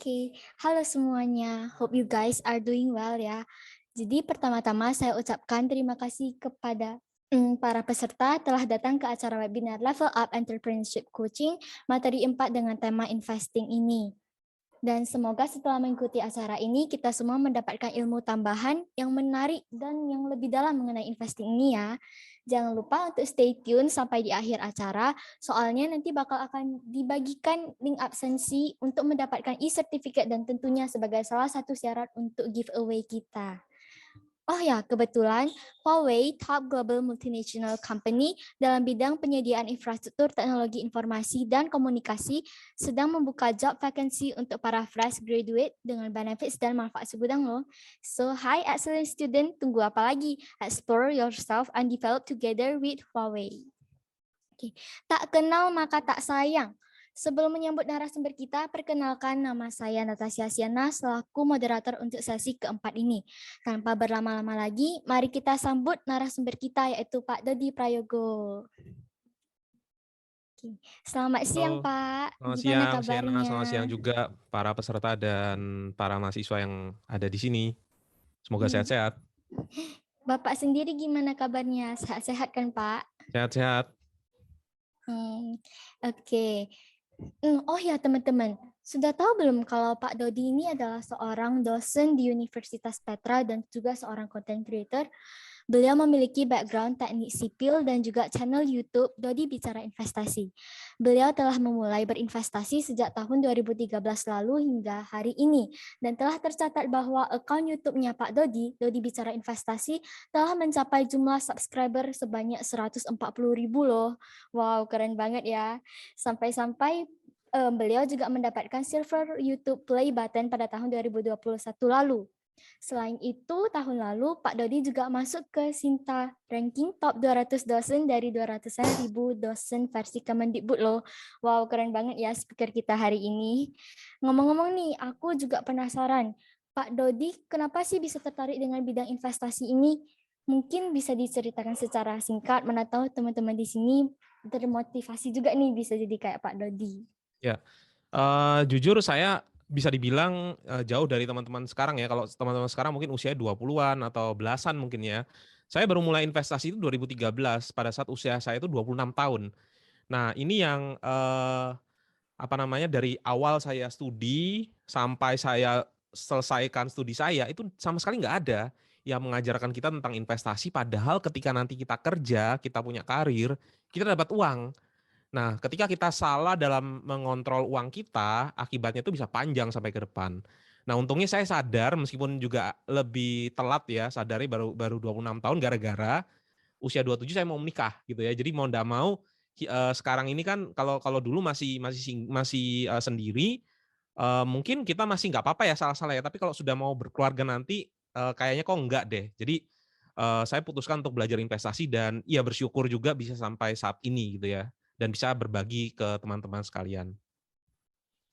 Oke, halo semuanya. Hope you guys are doing well ya. Jadi pertama-tama saya ucapkan terima kasih kepada para peserta telah datang ke acara webinar Level Up Entrepreneurship Coaching materi 4 dengan tema investing ini. Dan semoga setelah mengikuti acara ini, kita semua mendapatkan ilmu tambahan yang menarik dan yang lebih dalam mengenai investing ini ya. Jangan lupa untuk stay tune sampai di akhir acara, soalnya nanti bakal akan dibagikan link absensi untuk mendapatkan e-certificate dan tentunya sebagai salah satu syarat untuk giveaway kita. Oh ya, kebetulan Huawei, top global multinational company dalam bidang penyediaan infrastruktur teknologi informasi dan komunikasi, sedang membuka job vacancy untuk para fresh graduate dengan benefits dan manfaat segudang loh. So, hi excellent student, tunggu apa lagi? Explore yourself and develop together with Huawei. Oke. Tak kenal maka tak sayang. Sebelum menyambut narasumber kita, perkenalkan nama saya Natasha Siana selaku moderator untuk sesi keempat ini. Tanpa berlama-lama lagi, mari kita sambut narasumber kita yaitu Pak Dodi Prayogo. Oke. Selamat siang Halo, Pak, selamat gimana siang Siana, kabarnya? selamat siang juga para peserta dan para mahasiswa yang ada di sini. Semoga Hmm. sehat-sehat. Bapak sendiri gimana kabarnya? Sehat-sehat kan Pak? Sehat-sehat. Oke. Oh ya teman-teman, sudah tahu belum kalau Pak Dodi ini adalah seorang dosen di Universitas Petra dan juga seorang content creator. Beliau memiliki background teknik sipil dan juga channel YouTube Dodi Bicara Investasi. Beliau telah memulai berinvestasi sejak tahun 2013 lalu hingga hari ini dan telah tercatat bahwa akun YouTube-nya Pak Dodi, Dodi Bicara Investasi, telah mencapai jumlah subscriber sebanyak 140.000 loh. Wow, keren banget ya. Sampai-sampai beliau juga mendapatkan Silver YouTube Play Button pada tahun 2021 lalu. Selain itu, tahun lalu Pak Dodi juga masuk ke Sinta ranking top 200 dosen dari 200.000 dosen versi Kemendikbud loh. Wow, keren banget ya speaker kita hari ini. Ngomong-ngomong nih, aku juga penasaran. Pak Dodi, kenapa sih bisa tertarik dengan bidang investasi ini? Mungkin bisa diceritakan secara singkat, mana tahu teman-teman di sini termotivasi juga nih bisa jadi kayak Pak Dodi. Ya, jujur saya bisa dibilang jauh dari teman-teman sekarang ya. Kalau teman-teman sekarang mungkin usia 20-an atau belasan mungkin ya. Saya baru mulai investasi itu 2013 pada saat usia saya itu 26 tahun. Nah, ini yang apa namanya, dari awal saya studi sampai saya selesaikan studi saya, itu sama sekali nggak ada yang mengajarkan kita tentang investasi, padahal ketika nanti kita kerja, kita punya karir, kita dapat uang. Nah, ketika kita salah dalam mengontrol uang kita, akibatnya itu bisa panjang sampai ke depan. Nah, untungnya saya sadar meskipun juga lebih telat ya, sadarnya baru baru 26 tahun gara-gara usia 27 saya mau menikah gitu ya. Jadi mau ndak mau sekarang ini kan kalau kalau dulu masih sendiri, mungkin kita masih nggak apa-apa ya salah-salah ya, tapi kalau sudah mau berkeluarga nanti, kayaknya kok enggak deh. Jadi, saya putuskan untuk belajar investasi dan ya bersyukur juga bisa sampai saat ini gitu ya, dan bisa berbagi ke teman-teman sekalian.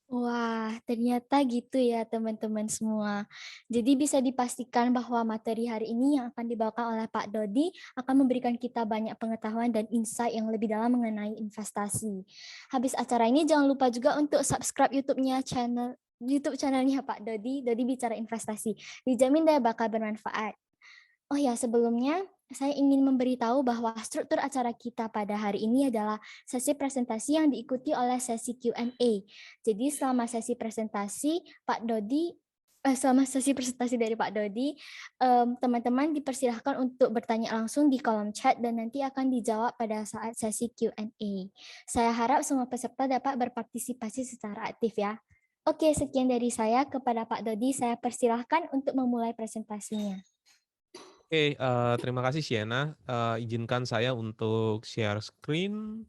Wah, ternyata gitu ya teman-teman semua. Jadi bisa dipastikan bahwa materi hari ini yang akan dibawakan oleh Pak Dodi akan memberikan kita banyak pengetahuan dan insight yang lebih dalam mengenai investasi. Habis acara ini jangan lupa juga untuk subscribe YouTube channelnya Pak Dodi, Dodi Bicara Investasi. Dijamin dia bakal bermanfaat. Oh ya, sebelumnya saya ingin memberitahu bahwa struktur acara kita pada hari ini adalah sesi presentasi yang diikuti oleh sesi Q&A. Jadi selama sesi presentasi selama sesi presentasi dari Pak Dodi, teman-teman dipersilahkan untuk bertanya langsung di kolom chat dan nanti akan dijawab pada saat sesi Q&A. Saya harap semua peserta dapat berpartisipasi secara aktif ya. Oke, sekian dari saya. Kepada Pak Dodi, saya persilahkan untuk memulai presentasinya. Oke, terima kasih Siena, izinkan saya untuk share screen,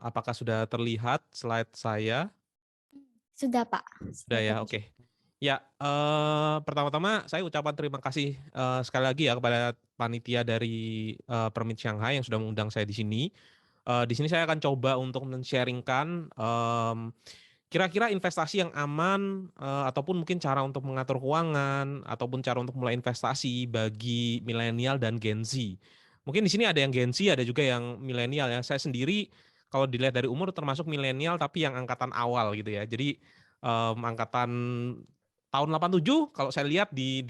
apakah sudah terlihat slide saya? Sudah, Pak. Sudah Sudah ya, terlihat. oke. Ya, pertama-tama saya ucapkan terima kasih, sekali lagi ya kepada panitia dari, Permit Shanghai yang sudah mengundang saya di sini. Di sini saya akan coba untuk men-sharing-kan, kira-kira investasi yang aman, ataupun mungkin cara untuk mengatur keuangan, ataupun cara untuk mulai investasi bagi milenial dan Gen Z. Mungkin di sini ada yang Gen Z, ada juga yang milenial ya. Saya sendiri kalau dilihat dari umur termasuk milenial tapi yang angkatan awal gitu ya. Jadi, angkatan tahun 87 kalau saya lihat di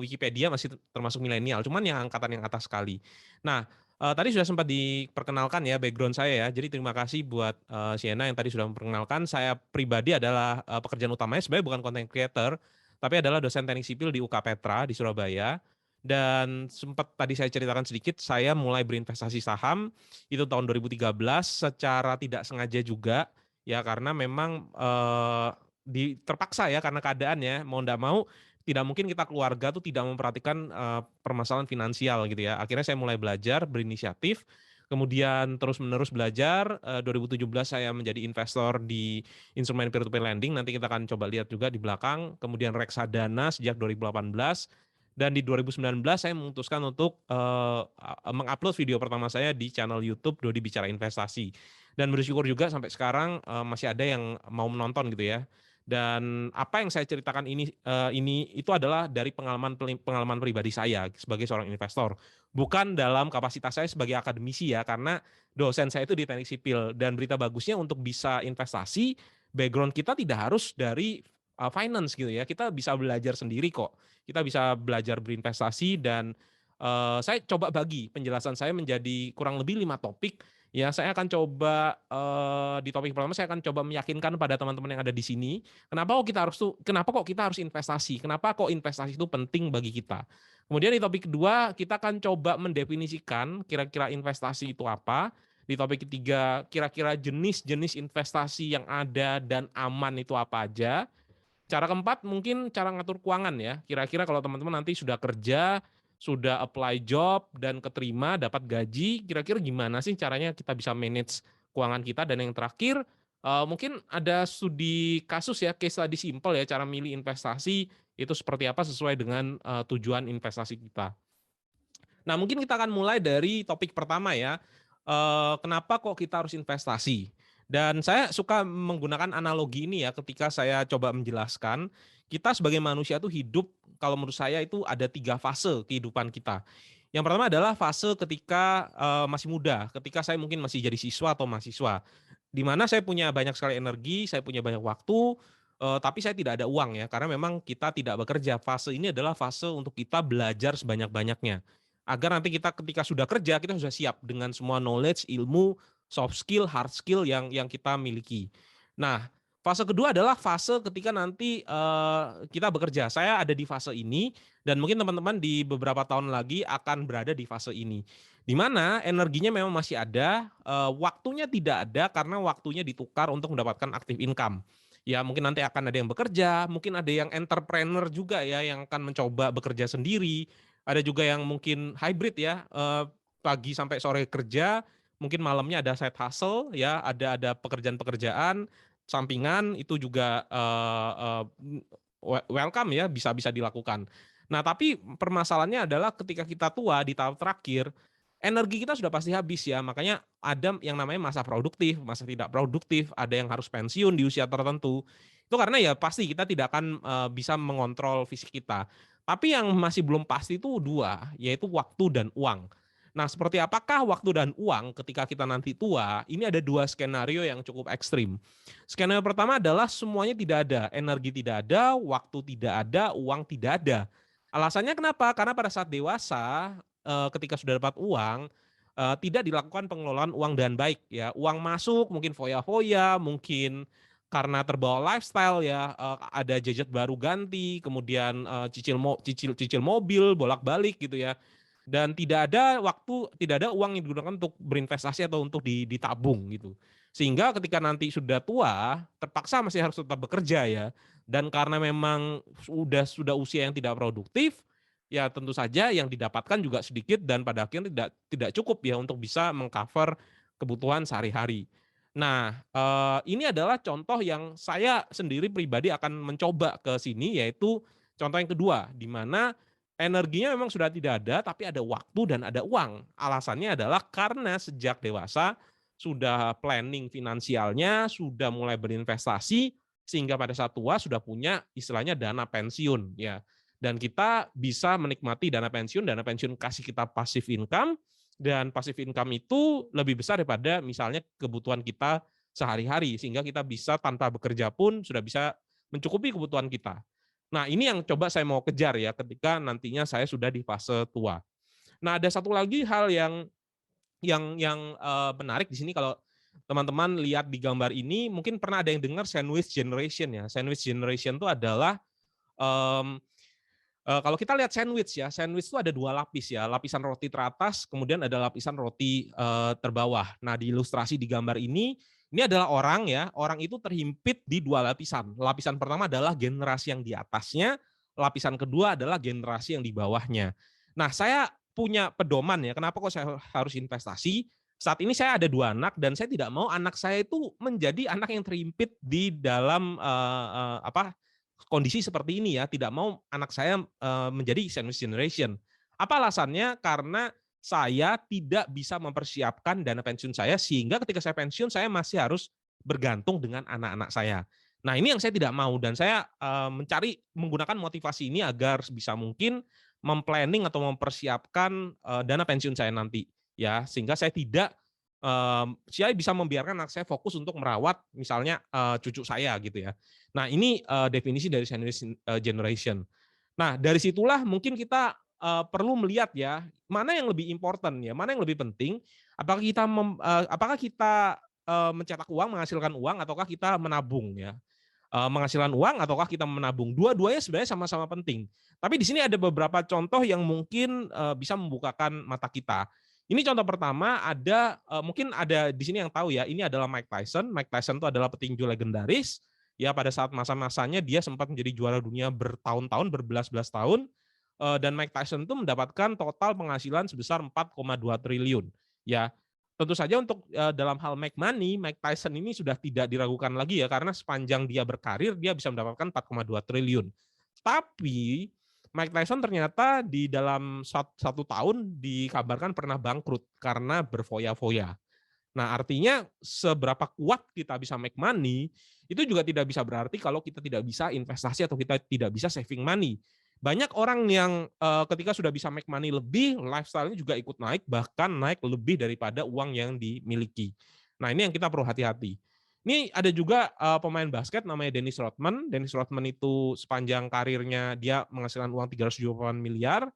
Wikipedia masih termasuk milenial, cuman yang angkatan yang atas sekali. Nah, tadi sudah sempat diperkenalkan ya background saya ya. Jadi terima kasih buat Siena yang tadi sudah memperkenalkan. Saya pribadi adalah pekerjaan utamanya sebenarnya bukan content creator, tapi adalah dosen teknik sipil di UK Petra di Surabaya. Dan sempat tadi saya ceritakan sedikit, saya mulai berinvestasi saham itu tahun 2013 secara tidak sengaja juga ya karena memang terpaksa ya karena keadaannya mau ndak mau tidak mungkin kita keluarga tuh tidak memperhatikan permasalahan finansial gitu ya. Akhirnya saya mulai belajar berinisiatif, kemudian terus-menerus belajar. 2017 saya menjadi investor di instrumen peer-to-peer lending. Nanti kita akan coba lihat juga di belakang. Kemudian reksadana sejak 2018. Dan di 2019 saya memutuskan untuk mengupload video pertama saya di channel YouTube Dodi Bicara Investasi. Dan bersyukur juga sampai sekarang masih ada yang mau menonton gitu ya. Dan apa yang saya ceritakan ini itu adalah dari pengalaman pribadi saya sebagai seorang investor, bukan dalam kapasitas saya sebagai akademisi ya, karena dosen saya itu di teknik sipil. Dan berita bagusnya untuk bisa investasi, background kita tidak harus dari finance gitu ya, kita bisa belajar sendiri kok, kita bisa belajar berinvestasi. Dan saya coba bagi penjelasan saya menjadi kurang lebih 5 topik. Ya, saya akan coba di topik pertama saya akan coba meyakinkan pada teman-teman yang ada di sini, kenapa kok kita harus investasi? Kenapa kok investasi itu penting bagi kita? Kemudian di topik kedua kita akan coba mendefinisikan kira-kira investasi itu apa. Di topik ketiga kira-kira jenis-jenis investasi yang ada dan aman itu apa aja. Cara keempat mungkin cara ngatur keuangan ya. Kira-kira kalau teman-teman nanti sudah kerja, sudah apply job dan keterima dapat gaji, kira-kira gimana sih caranya kita bisa manage keuangan kita. Dan yang terakhir mungkin ada studi kasus ya, case study simple ya, cara milih investasi itu seperti apa sesuai dengan tujuan investasi kita. Nah, mungkin kita akan mulai dari topik pertama ya. Kenapa kok kita harus investasi? Dan saya suka menggunakan analogi ini ya ketika saya coba menjelaskan, kita sebagai manusia itu hidup, kalau menurut saya itu ada 3 fase kehidupan kita. Yang pertama adalah fase ketika masih muda, ketika saya mungkin masih jadi siswa atau mahasiswa, di mana saya punya banyak sekali energi, saya punya banyak waktu, tapi saya tidak ada uang ya, karena memang kita tidak bekerja. Fase ini adalah fase untuk kita belajar sebanyak-banyaknya. Agar nanti kita ketika sudah kerja, kita sudah siap dengan semua knowledge, ilmu, soft skill, hard skill yang kita miliki. Nah, fase kedua adalah fase ketika nanti kita bekerja. Saya ada di fase ini dan mungkin teman-teman di beberapa tahun lagi akan berada di fase ini. Di mana energinya memang masih ada, waktunya tidak ada karena waktunya ditukar untuk mendapatkan active income. Ya mungkin nanti akan ada yang bekerja, mungkin ada yang entrepreneur juga ya yang akan mencoba bekerja sendiri, ada juga yang mungkin hybrid ya, pagi sampai sore kerja, mungkin malamnya ada side hustle ya, ada pekerjaan-pekerjaan sampingan itu juga welcome ya, bisa dilakukan. Nah, tapi permasalahannya adalah ketika kita tua di tahap terakhir, energi kita sudah pasti habis ya, makanya ada yang namanya masa produktif, masa tidak produktif, ada yang harus pensiun di usia tertentu. Itu karena ya pasti kita tidak akan bisa mengontrol fisik kita. Tapi yang masih belum pasti itu 2, yaitu waktu dan uang. Nah, seperti apakah waktu dan uang ketika kita nanti tua? Ini ada 2 skenario yang cukup ekstrim. Skenario pertama adalah semuanya tidak ada, energi tidak ada, waktu tidak ada, uang tidak ada. Alasannya kenapa? Karena pada saat dewasa, ketika sudah dapat uang, tidak dilakukan pengelolaan uang dengan baik ya. Uang masuk mungkin foya-foya, mungkin karena terbawa lifestyle ya, ada gadget baru ganti, kemudian cicil mobil bolak-balik gitu ya. Dan tidak ada uang yang digunakan untuk berinvestasi atau untuk ditabung gitu. Sehingga ketika nanti sudah tua, terpaksa masih harus tetap bekerja ya. Dan karena memang sudah usia yang tidak produktif, ya tentu saja yang didapatkan juga sedikit dan pada akhirnya tidak cukup ya untuk bisa mengcover kebutuhan sehari-hari. Nah, ini adalah contoh yang saya sendiri pribadi akan mencoba ke sini, yaitu contoh yang kedua, di mana energinya memang sudah tidak ada, tapi ada waktu dan ada uang. Alasannya adalah karena sejak dewasa sudah planning finansialnya, sudah mulai berinvestasi, sehingga pada saat tua sudah punya istilahnya dana pensiun ya. Dan kita bisa menikmati dana pensiun kasih kita passive income, dan passive income itu lebih besar daripada misalnya kebutuhan kita sehari-hari, sehingga kita bisa tanpa bekerja pun sudah bisa mencukupi kebutuhan kita. Nah, ini yang coba saya mau kejar ya ketika nantinya saya sudah di fase tua. Nah, ada satu lagi hal yang menarik di sini kalau teman-teman lihat di gambar ini, mungkin pernah ada yang dengar sandwich generation ya. Sandwich generation itu adalah, mmm, kalau kita lihat sandwich itu ada 2 lapis ya, lapisan roti teratas, kemudian ada lapisan roti, terbawah. Nah, di ilustrasi di gambar ini adalah orang ya, orang itu terhimpit di 2 lapisan. Lapisan pertama adalah generasi yang di atasnya, lapisan kedua adalah generasi yang di bawahnya. Nah, saya punya pedoman ya, kenapa kok saya harus investasi. Saat ini saya ada 2 anak dan saya tidak mau anak saya itu menjadi anak yang terhimpit di dalam, kondisi seperti ini ya, tidak mau anak saya, menjadi sandwich generation. Apa alasannya? Karena saya tidak bisa mempersiapkan dana pensiun saya, sehingga ketika saya pensiun, saya masih harus bergantung dengan anak-anak saya. Nah, ini yang saya tidak mau dan saya, mencari menggunakan motivasi ini agar sebisa mungkin atau mempersiapkan, dana pensiun saya nanti, ya. Sehingga saya bisa membiarkan anak saya fokus untuk merawat misalnya, cucu saya gitu ya. Nah, ini, definisi dari sandwich, generation. Nah, dari situlah mungkin kita, perlu melihat ya, mana yang lebih important ya, mana yang lebih penting, apakah kita, mencetak uang, menghasilkan uang, ataukah kita menabung ya. Menghasilkan uang ataukah kita menabung, dua-duanya sebenarnya sama-sama penting. Tapi di sini ada beberapa contoh yang mungkin, bisa membukakan mata kita. Ini contoh pertama mungkin ada di sini yang tahu ya, ini adalah Mike Tyson. Mike Tyson itu adalah petinju legendaris, ya pada saat masa-masanya dia sempat menjadi juara dunia bertahun-tahun, berbelas-belas tahun, dan Mike Tyson itu mendapatkan total penghasilan sebesar 4,2 triliun, ya. Tentu saja untuk, dalam hal make money, Mike Tyson ini sudah tidak diragukan lagi ya, karena sepanjang dia berkarir, dia bisa mendapatkan 4,2 triliun. Tapi, Mike Tyson ternyata di dalam 1 tahun dikabarkan pernah bangkrut karena berfoya-foya. Nah, artinya seberapa kuat kita bisa make money, itu juga tidak bisa berarti kalau kita tidak bisa investasi atau kita tidak bisa saving money. Banyak orang yang, ketika sudah bisa make money lebih, lifestyle-nya juga ikut naik, bahkan naik lebih daripada uang yang dimiliki. Nah, ini yang kita perlu hati-hati. Ini ada juga, pemain basket namanya Dennis Rodman. Dennis Rodman itu sepanjang karirnya dia menghasilkan uang 378 miliar.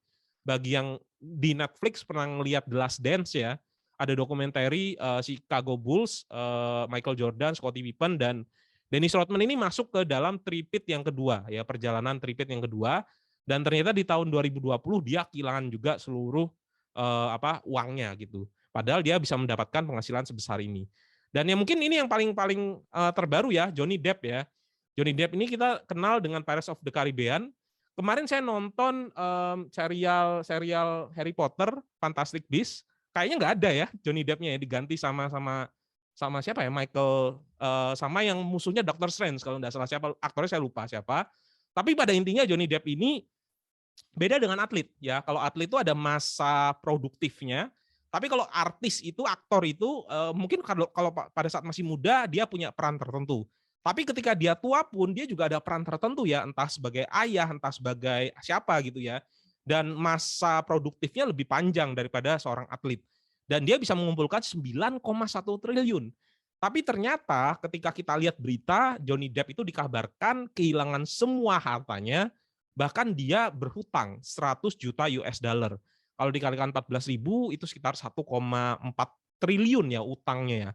Bagi yang di Netflix pernah ngelihat The Last Dance ya, ada dokumenter Chicago Bulls, Michael Jordan, Scottie Pippen, dan Dennis Rodman ini masuk ke dalam tripit yang kedua, ya perjalanan tripit yang kedua, dan ternyata di tahun 2020 dia kehilangan juga seluruh uangnya gitu. Padahal dia bisa mendapatkan penghasilan sebesar ini. Dan yang mungkin ini yang paling terbaru ya, Johnny Depp ya. Johnny Depp ini kita kenal dengan Pirates of the Caribbean. Kemarin saya nonton serial Harry Potter, Fantastic Beasts. Kayaknya nggak ada ya Johnny Depp-nya ya, diganti sama siapa ya, Michael, sama yang musuhnya Doctor Strange kalau nggak salah, siapa aktornya saya lupa siapa. Tapi pada intinya Johnny Depp ini beda dengan atlet ya. Kalau atlet itu ada masa produktifnya, tapi kalau artis itu, aktor itu, mungkin kalau pada saat masih muda dia punya peran tertentu. Tapi ketika dia tua pun dia juga ada peran tertentu ya, entah sebagai ayah, entah sebagai siapa gitu ya. Dan masa produktifnya lebih panjang daripada seorang atlet. Dan dia bisa mengumpulkan 9,1 triliun. Tapi ternyata ketika kita lihat berita, Johnny Depp itu dikabarkan kehilangan semua hartanya, bahkan dia berhutang 100 juta US dollar. Kalau dikalikan 14.000 itu sekitar 1,4 triliun ya utangnya ya.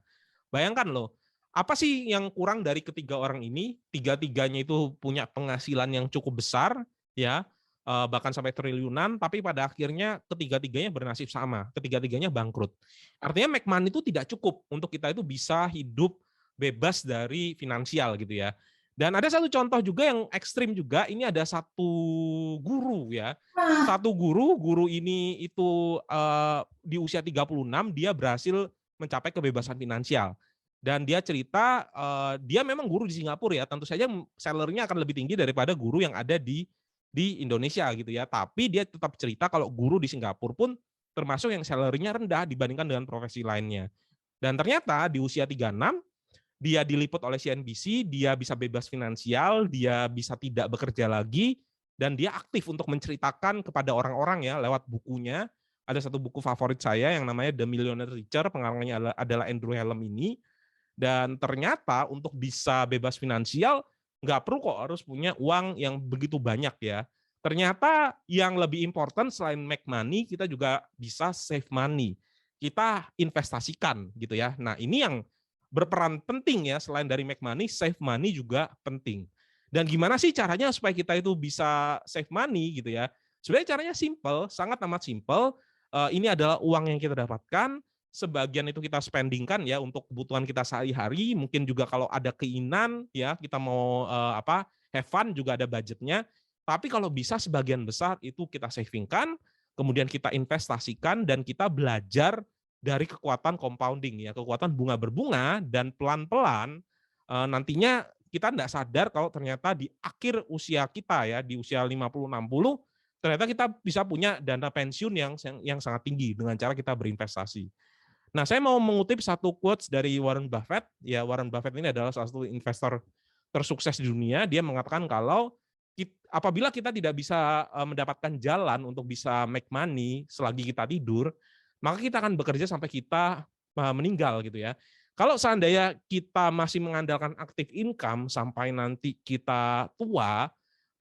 Bayangkan loh, apa sih yang kurang dari ketiga orang ini? Tiga-tiganya itu punya penghasilan yang cukup besar ya, bahkan sampai triliunan, tapi pada akhirnya ketiga-tiganya bernasib sama, ketiga-tiganya bangkrut. Artinya make money itu tidak cukup untuk kita itu bisa hidup bebas dari finansial gitu ya. Dan ada satu contoh juga yang ekstrim juga, ini ada satu guru ya. Satu guru ini itu di usia 36 dia berhasil mencapai kebebasan finansial. Dan dia cerita dia memang guru di Singapura ya, tentu saja salary-nya akan lebih tinggi daripada guru yang ada di Indonesia gitu ya. Tapi dia tetap cerita kalau guru di Singapura pun termasuk yang salary-nya rendah dibandingkan dengan profesi lainnya. Dan ternyata di usia 36 dia diliput oleh CNBC, dia bisa bebas finansial, dia bisa tidak bekerja lagi, dan dia aktif untuk menceritakan kepada orang-orang ya lewat bukunya. Ada satu buku favorit saya yang namanya The Millionaire Teacher, pengarangnya adalah Andrew Hallam ini. Dan ternyata untuk bisa bebas finansial, nggak perlu kok harus punya uang yang begitu banyak ya. Ternyata yang lebih important selain make money, kita juga bisa save money. Kita investasikan gitu ya. Nah, ini yang berperan penting ya, selain dari make money, save money juga penting. Dan gimana sih caranya supaya kita itu bisa save money gitu ya? Sebenarnya caranya simple, sangat amat simple. Ini adalah uang yang kita dapatkan, sebagian itu kita spendingkan ya untuk kebutuhan kita sehari-hari, mungkin juga kalau ada keinginan ya kita mau have fun juga ada budgetnya. Tapi kalau bisa sebagian besar itu kita savingkan, kemudian kita investasikan dan kita belajar dari kekuatan compounding ya, kekuatan bunga berbunga dan pelan-pelan nantinya kita tidak sadar kalau ternyata di akhir usia kita ya, di usia 50 60 ternyata kita bisa punya dana pensiun yang sangat tinggi dengan cara kita berinvestasi. Nah, saya mau mengutip satu quotes dari Warren Buffett. Ya, Warren Buffett ini adalah salah satu investor tersukses di dunia. Dia mengatakan kalau apabila kita tidak bisa mendapatkan jalan untuk bisa make money selagi kita tidur, maka kita akan bekerja sampai kita meninggal gitu ya. Kalau seandainya kita masih mengandalkan active income sampai nanti kita tua,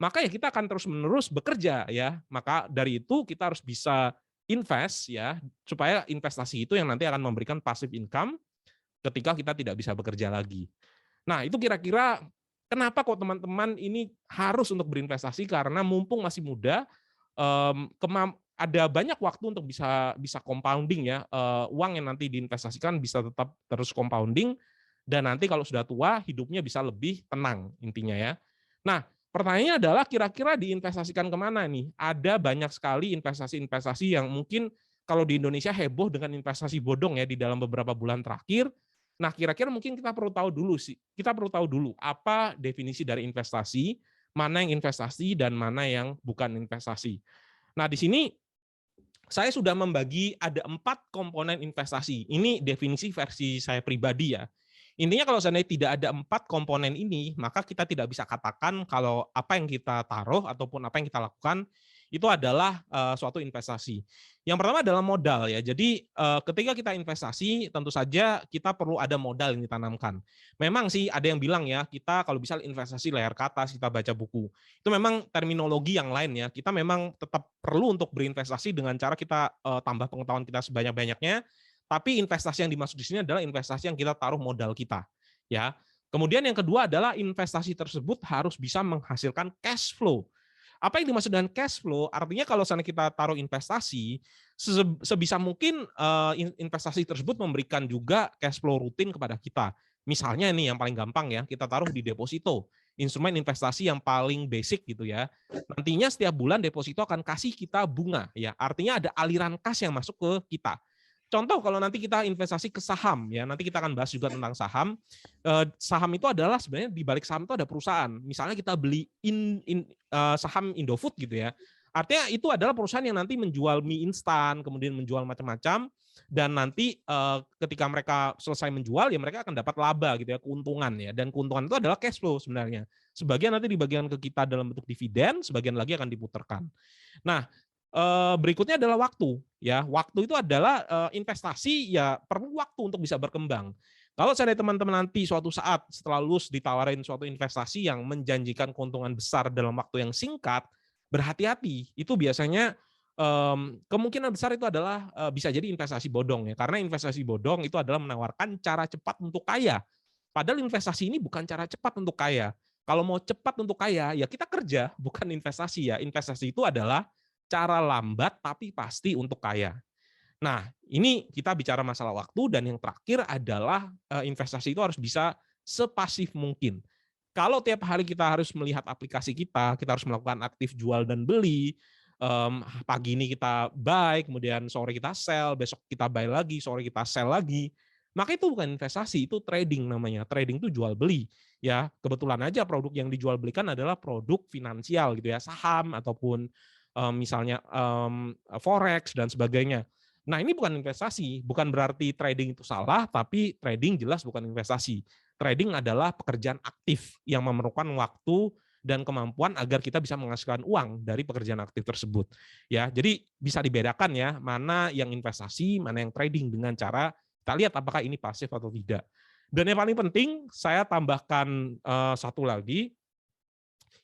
maka ya kita akan terus-menerus bekerja ya. Maka dari itu kita harus bisa invest ya, supaya investasi itu yang nanti akan memberikan passive income ketika kita tidak bisa bekerja lagi. Nah, itu kira-kira kenapa kok teman-teman ini harus untuk berinvestasi, karena mumpung masih muda, ada banyak waktu untuk bisa compounding ya, uang yang nanti diinvestasikan bisa tetap terus compounding, dan nanti kalau sudah tua hidupnya bisa lebih tenang intinya ya. Nah, pertanyaannya adalah kira-kira diinvestasikan kemana nih? Ada banyak sekali investasi-investasi yang mungkin kalau di Indonesia heboh dengan investasi bodong ya di dalam beberapa bulan terakhir. Nah, kira-kira mungkin kita perlu tahu dulu sih. Kita perlu tahu dulu apa definisi dari investasi, mana yang investasi dan mana yang bukan investasi. Nah, di sini saya sudah membagi ada 4 komponen investasi. Ini definisi versi saya pribadi ya. Intinya kalau seandainya tidak ada 4 komponen ini, maka kita tidak bisa katakan kalau apa yang kita taruh ataupun apa yang kita lakukan itu adalah suatu investasi. Yang pertama adalah modal ya. Jadi ketika kita investasi, tentu saja kita perlu ada modal yang ditanamkan. Memang sih ada yang bilang ya, kita kalau bisa investasi layar ke atas, kita baca buku. Itu memang terminologi yang lain ya. Kita memang tetap perlu untuk berinvestasi dengan cara kita tambah pengetahuan kita sebanyak-banyaknya, tapi investasi yang dimaksud di sini adalah investasi yang kita taruh modal kita, ya. Kemudian yang kedua adalah investasi tersebut harus bisa menghasilkan cash flow. Apa yang dimaksud dengan cash flow? Artinya kalau sana kita taruh investasi, sebisa mungkin investasi tersebut memberikan juga cash flow rutin kepada kita. Misalnya ini yang paling gampang ya, kita taruh di deposito, instrumen investasi yang paling basic gitu ya. Nantinya setiap bulan deposito akan kasih kita bunga ya. Artinya ada aliran kas yang masuk ke kita. Contoh kalau nanti kita investasi ke saham ya, nanti kita akan bahas juga tentang saham. Saham itu adalah sebenarnya di balik saham itu ada perusahaan. Misalnya kita beli saham Indofood gitu ya. Artinya itu adalah perusahaan yang nanti menjual mie instan, kemudian menjual macam-macam, dan nanti ketika mereka selesai menjual ya mereka akan dapat laba gitu ya, keuntungan ya. Dan keuntungan itu adalah cash flow sebenarnya. Sebagian nanti dibagikan ke kita dalam bentuk dividen, sebagian lagi akan diputarkan. Nah, berikutnya adalah waktu ya. Waktu itu adalah investasi ya, perlu waktu untuk bisa berkembang. Kalau seandainya teman-teman nanti suatu saat setelah lulus ditawarin suatu investasi yang menjanjikan keuntungan besar dalam waktu yang singkat, berhati-hati. Itu biasanya kemungkinan besar itu adalah bisa jadi investasi bodong ya. Karena investasi bodong itu adalah menawarkan cara cepat untuk kaya. Padahal investasi ini bukan cara cepat untuk kaya. Kalau mau cepat untuk kaya, ya kita kerja, bukan investasi ya. Investasi itu adalah cara lambat tapi pasti untuk kaya. Nah, ini kita bicara masalah waktu, dan yang terakhir adalah investasi itu harus bisa sepasif mungkin. Kalau tiap hari kita harus melihat aplikasi kita harus melakukan aktif jual dan beli, pagi ini kita buy, kemudian sore kita sell, besok kita buy lagi, sore kita sell lagi, maka itu bukan investasi, itu trading namanya. Trading itu jual beli. Ya, kebetulan aja produk yang dijual belikan adalah produk finansial gitu ya, saham ataupun misalnya forex dan sebagainya. Nah, ini bukan investasi, bukan berarti trading itu salah, tapi trading jelas bukan investasi. Trading adalah pekerjaan aktif yang memerlukan waktu dan kemampuan agar kita bisa menghasilkan uang dari pekerjaan aktif tersebut. Ya, jadi bisa dibedakan ya, mana yang investasi, mana yang trading, dengan cara kita lihat apakah ini pasif atau tidak. Dan yang paling penting saya tambahkan satu lagi,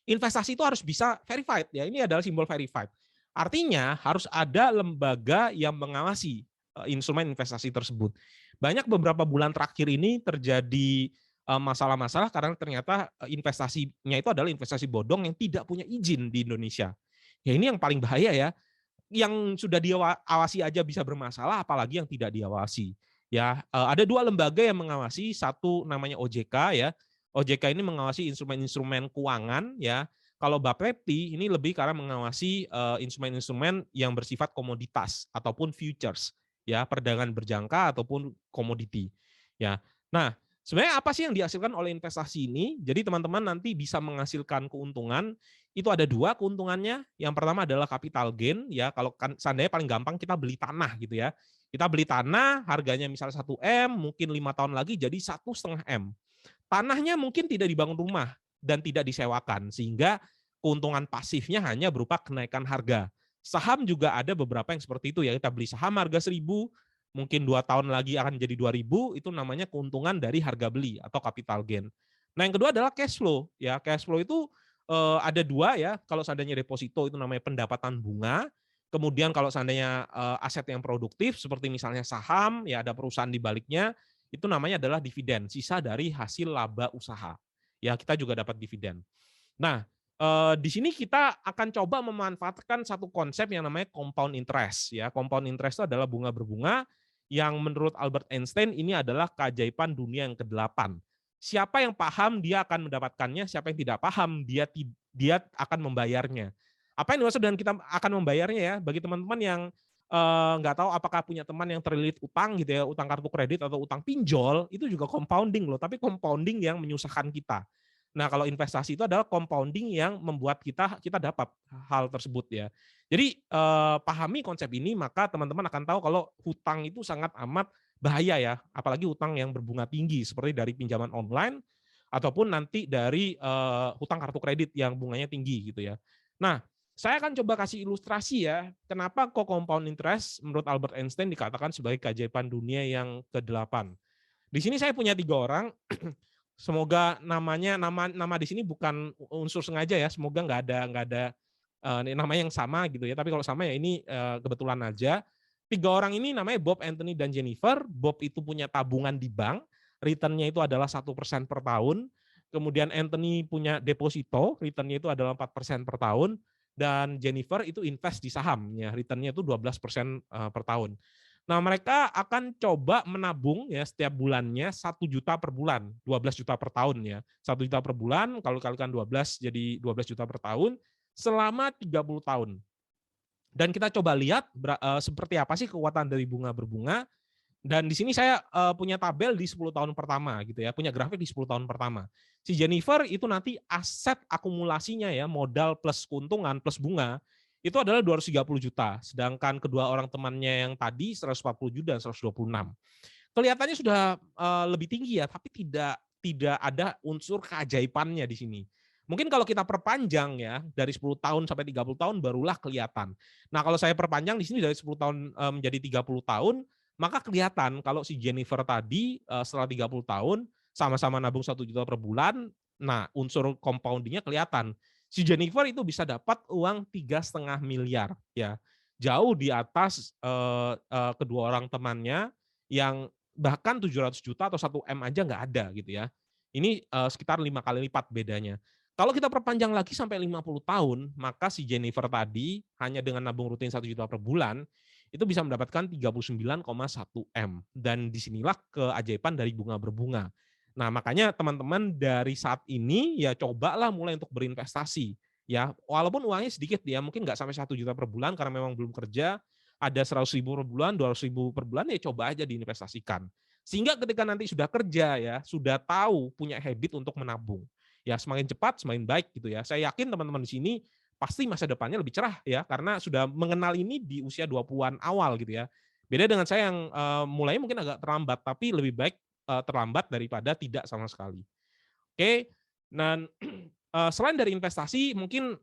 investasi itu harus bisa verified ya. Ini adalah simbol verified. Artinya harus ada lembaga yang mengawasi instrumen investasi tersebut. Banyak beberapa bulan terakhir ini terjadi masalah-masalah karena ternyata investasinya itu adalah investasi bodong yang tidak punya izin di Indonesia. Ya ini yang paling bahaya ya. Yang sudah diawasi aja bisa bermasalah, apalagi yang tidak diawasi. Ya, ada dua lembaga yang mengawasi, satu namanya OJK ya. OJK ini mengawasi instrumen-instrumen keuangan ya. Kalau Bapepti ini lebih karena mengawasi instrumen-instrumen yang bersifat komoditas ataupun futures ya, perdagangan berjangka ataupun komoditi. Ya. Nah, sebenarnya apa sih yang dihasilkan oleh investasi ini? Jadi teman-teman nanti bisa menghasilkan keuntungan itu ada dua keuntungannya. Yang pertama adalah capital gain ya. Kalau kan seandainya paling gampang kita beli tanah gitu ya. Kita beli tanah harganya misalnya 1 M, mungkin 5 tahun lagi jadi 1,5 M. Tanahnya mungkin tidak dibangun rumah dan tidak disewakan sehingga keuntungan pasifnya hanya berupa kenaikan harga. Saham juga ada beberapa yang seperti itu ya. Kita beli saham harga 1.000, mungkin 2 tahun lagi akan jadi 2.000, itu namanya keuntungan dari harga beli atau capital gain. Nah, yang kedua adalah cash flow ya. Cash flow itu ada dua ya. Kalau seandainya deposito itu namanya pendapatan bunga. Kemudian kalau seandainya aset yang produktif seperti misalnya saham, ya ada perusahaan di baliknya, itu namanya adalah dividen, sisa dari hasil laba usaha. Ya, kita juga dapat dividen. Nah, di sini kita akan coba memanfaatkan satu konsep yang namanya compound interest ya. Compound interest itu adalah bunga berbunga yang menurut Albert Einstein ini adalah keajaiban dunia yang ke-8. Siapa yang paham dia akan mendapatkannya, siapa yang tidak paham dia akan membayarnya. Apa yang dimaksud dengan kita akan membayarnya ya? Bagi teman-teman yang nggak tahu apakah punya teman yang terlilit utang gitu ya, utang kartu kredit atau utang pinjol, itu juga compounding loh, tapi compounding yang menyusahkan kita. Nah, kalau investasi itu adalah compounding yang membuat kita dapat hal tersebut ya. Jadi pahami konsep ini maka teman-teman akan tahu kalau hutang itu sangat amat bahaya ya, apalagi hutang yang berbunga tinggi seperti dari pinjaman online ataupun nanti dari hutang kartu kredit yang bunganya tinggi gitu ya. Nah, saya akan coba kasih ilustrasi ya, kenapa kok compound interest menurut Albert Einstein dikatakan sebagai keajaiban dunia yang ke-8. Di sini saya punya 3 orang. Semoga nama di sini bukan unsur sengaja ya. Semoga nggak ada namanya yang sama gitu ya. Tapi kalau sama ya ini kebetulan aja. 3 orang ini namanya Bob, Anthony, dan Jennifer. Bob itu punya tabungan di bank, returnnya itu adalah 1% per tahun. Kemudian Anthony punya deposito, returnnya itu adalah 4% per tahun. Dan Jennifer itu invest di saham, ya, returnnya itu 12% per tahun. Nah, mereka akan coba menabung ya setiap bulannya 1 juta per bulan, 12 juta per tahun ya. 1 juta per bulan, kalau kalikan 12 jadi 12 juta per tahun selama 30 tahun. Dan kita coba lihat seperti apa sih kekuatan dari bunga berbunga. Dan di sini saya punya tabel di 10 tahun pertama gitu ya, punya grafik di 10 tahun pertama. Si Jennifer itu nanti aset akumulasinya ya, modal plus keuntungan plus bunga itu adalah 230 juta, sedangkan kedua orang temannya yang tadi 140 juta dan 126. Kelihatannya sudah lebih tinggi ya, tapi tidak ada unsur keajaibannya di sini. Mungkin kalau kita perpanjang ya dari 10 tahun sampai 30 tahun barulah kelihatan. Nah, kalau saya perpanjang di sini dari 10 tahun menjadi 30 tahun, maka kelihatan kalau si Jennifer tadi setelah 30 tahun sama-sama nabung 1 juta per bulan, nah unsur compoundingnya kelihatan. Si Jennifer itu bisa dapat uang 3,5 miliar ya. Jauh di atas kedua orang temannya yang bahkan 700 juta atau 1 M aja nggak ada gitu ya. Ini sekitar 5 kali lipat bedanya. Kalau kita perpanjang lagi sampai 50 tahun, maka si Jennifer tadi hanya dengan nabung rutin 1 juta per bulan itu bisa mendapatkan 39,1 M. Dan disinilah keajaiban dari bunga berbunga. Nah, makanya teman-teman dari saat ini ya cobalah mulai untuk berinvestasi. Ya, walaupun uangnya sedikit ya, mungkin nggak sampai 1 juta per bulan karena memang belum kerja, ada 100.000 per bulan, 200.000 per bulan ya coba aja diinvestasikan. Sehingga ketika nanti sudah kerja ya, sudah tahu punya habit untuk menabung. Ya, semakin cepat semakin baik gitu ya. Saya yakin teman-teman di sini pasti masa depannya lebih cerah ya karena sudah mengenal ini di usia 20-an awal gitu ya. Beda dengan saya yang mulainya mungkin agak terlambat tapi lebih baik terlambat daripada tidak sama sekali. Oke. Dan selain dari investasi mungkin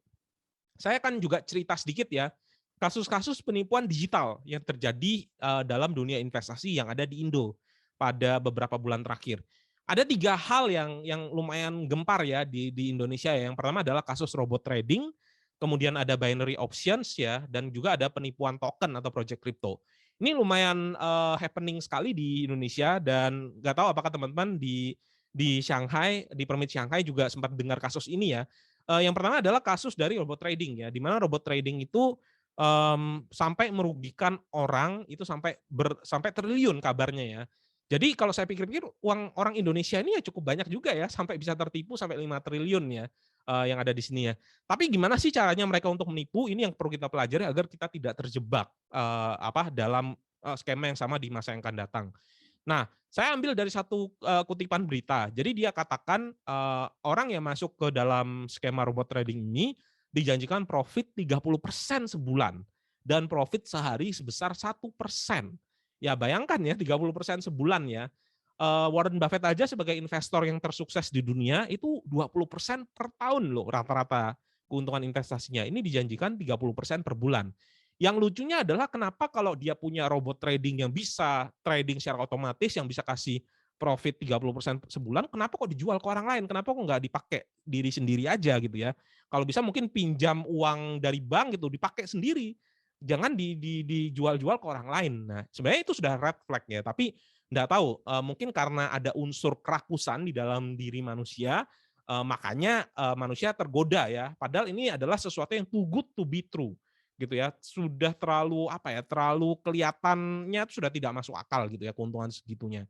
saya akan juga cerita sedikit ya kasus-kasus penipuan digital yang terjadi dalam dunia investasi yang ada di Indo pada beberapa bulan terakhir. Ada 3 hal yang lumayan gempar ya di Indonesia ya. Yang pertama adalah kasus robot trading, kemudian ada binary options ya, dan juga ada penipuan token atau project crypto. Ini lumayan happening sekali di Indonesia, dan nggak tahu apakah teman-teman di Shanghai, di Permit Shanghai juga sempat dengar kasus ini ya. Yang pertama adalah kasus dari robot trading ya, di mana robot trading itu sampai merugikan orang itu sampai triliun kabarnya ya. Jadi kalau saya pikir-pikir uang orang Indonesia ini ya cukup banyak juga ya, sampai bisa tertipu sampai 5 triliun ya, yang ada di sini ya. Tapi gimana sih caranya mereka untuk menipu, ini yang perlu kita pelajari agar kita tidak terjebak, dalam, skema yang sama di masa yang akan datang. Nah, saya ambil dari satu, kutipan berita. Jadi dia katakan, orang yang masuk ke dalam skema robot trading ini dijanjikan profit 30% sebulan dan profit sehari sebesar 1%. Ya bayangkan ya 30% sebulan ya. Warren Buffett aja sebagai investor yang tersukses di dunia itu 20% per tahun loh rata-rata keuntungan investasinya. Ini dijanjikan 30% per bulan. Yang lucunya adalah kenapa kalau dia punya robot trading yang bisa trading secara otomatis, yang bisa kasih profit 30% sebulan, kenapa kok dijual ke orang lain? Kenapa kok nggak dipakai diri sendiri aja gitu ya? Kalau bisa mungkin pinjam uang dari bank gitu, dipakai sendiri. Jangan dijual-jual ke orang lain. Nah, sebenarnya itu sudah red flag ya, tapi nggak tahu, mungkin karena ada unsur kerakusan di dalam diri manusia, makanya, manusia tergoda ya. Padahal ini adalah sesuatu yang too good to be true gitu ya, sudah terlalu apa ya, terlalu kelihatannya sudah tidak masuk akal gitu ya keuntungan segitunya.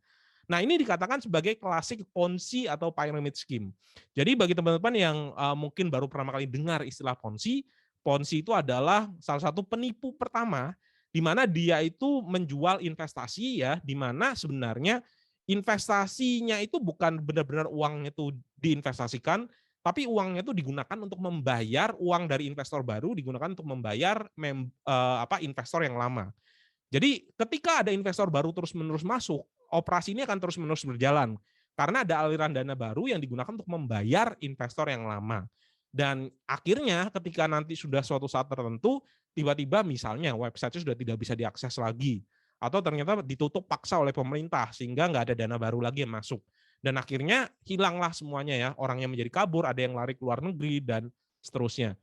Nah, ini dikatakan sebagai klasik Ponzi atau pyramid scheme. Jadi bagi teman-teman yang mungkin baru pertama kali dengar istilah Ponzi, Ponzi itu adalah salah satu penipu pertama di mana dia itu menjual investasi ya, di mana sebenarnya investasinya itu bukan benar-benar uang itu diinvestasikan, tapi uangnya itu digunakan untuk membayar uang dari investor baru, digunakan untuk membayar investor yang lama. Jadi ketika ada investor baru terus-menerus masuk, operasi ini akan terus-menerus berjalan. Karena ada aliran dana baru yang digunakan untuk membayar investor yang lama. Dan akhirnya ketika nanti sudah suatu saat tertentu, tiba-tiba misalnya website sudah tidak bisa diakses lagi. Atau ternyata ditutup paksa oleh pemerintah sehingga nggak ada dana baru lagi yang masuk. Dan akhirnya hilanglah semuanya ya, orang yang menjadi kabur, ada yang lari ke luar negeri, dan seterusnya.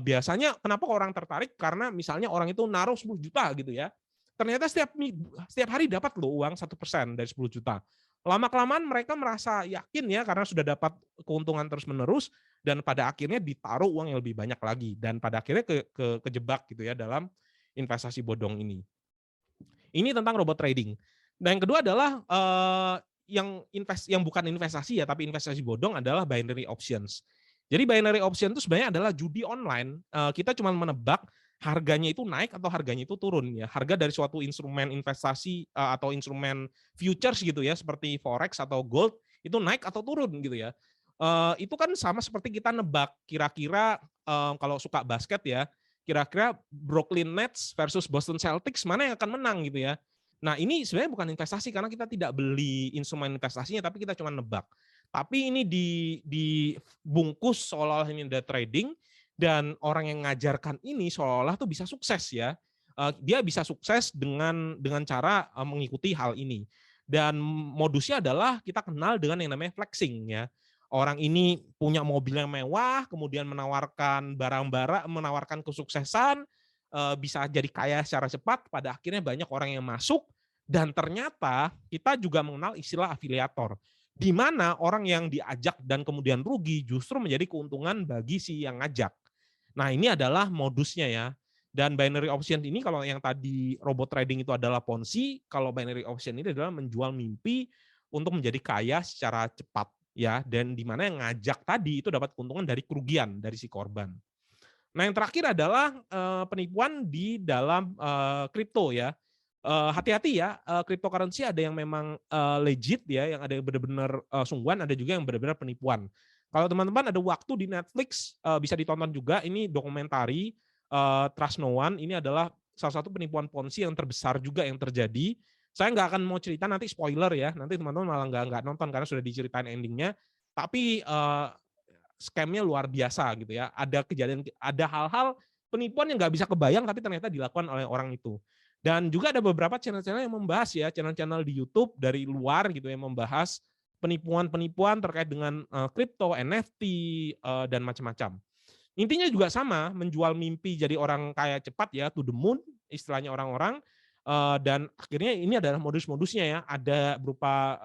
Biasanya kenapa orang tertarik? Karena misalnya orang itu naruh 10 juta gitu ya. Ternyata setiap hari dapat loh uang 1% dari 10 juta. Lama-kelamaan mereka merasa yakin ya karena sudah dapat keuntungan terus-menerus, dan pada akhirnya ditaruh uang yang lebih banyak lagi, dan pada akhirnya kejebak gitu ya dalam investasi bodong ini. Ini tentang robot trading. Dan yang kedua adalah yang bukan investasi ya, tapi investasi bodong adalah binary options. Jadi binary option itu sebenarnya adalah judi online. Kita cuma menebak harganya itu naik atau harganya itu turun ya. Harga dari suatu instrumen investasi atau instrumen futures gitu ya, seperti forex atau gold itu naik atau turun gitu ya. Itu kan sama seperti kita nebak kira-kira kalau suka basket ya, kira-kira Brooklyn Nets versus Boston Celtics mana yang akan menang gitu ya. Nah, ini sebenarnya bukan investasi karena kita tidak beli instrumen investasinya, tapi kita cuma nebak. Tapi ini dibungkus seolah-olah ini ada trading, dan orang yang ngajarkan ini seolah-olah tuh bisa sukses ya. Dia bisa sukses dengan cara mengikuti hal ini. Dan modusnya adalah kita kenal dengan yang namanya flexing ya. Orang ini punya mobil yang mewah, kemudian menawarkan kesuksesan, bisa jadi kaya secara cepat, pada akhirnya banyak orang yang masuk, dan ternyata kita juga mengenal istilah afiliator, di mana orang yang diajak dan kemudian rugi justru menjadi keuntungan bagi si yang ngajak. Nah, ini adalah modusnya ya. Dan binary option ini kalau yang tadi robot trading itu adalah Ponzi, kalau binary option ini adalah menjual mimpi untuk menjadi kaya secara cepat ya, dan di mana yang ngajak tadi itu dapat keuntungan dari kerugian dari si korban. Nah, yang terakhir adalah penipuan di dalam kripto ya. Hati-hati ya, cryptocurrency ada yang memang legit ya, yang ada yang benar-benar sungguhan, ada juga yang benar-benar penipuan. Kalau teman-teman ada waktu di Netflix bisa ditonton juga, ini dokumentari Trust No One. Ini adalah salah satu penipuan Ponzi yang terbesar juga yang terjadi. Saya nggak akan mau cerita, nanti spoiler ya, nanti teman-teman malah nggak nonton karena sudah diceritain endingnya. Tapi scam-nya luar biasa gitu ya. Ada hal-hal penipuan yang nggak bisa kebayang tapi ternyata dilakukan oleh orang itu. Dan juga ada beberapa channel-channel yang membahas ya, channel-channel di YouTube dari luar gitu yang membahas penipuan-penipuan terkait dengan kripto, NFT, dan macam-macam. Intinya juga sama, menjual mimpi jadi orang kaya cepat ya, to the moon istilahnya orang-orang, dan akhirnya ini adalah modus-modusnya ya, ada berupa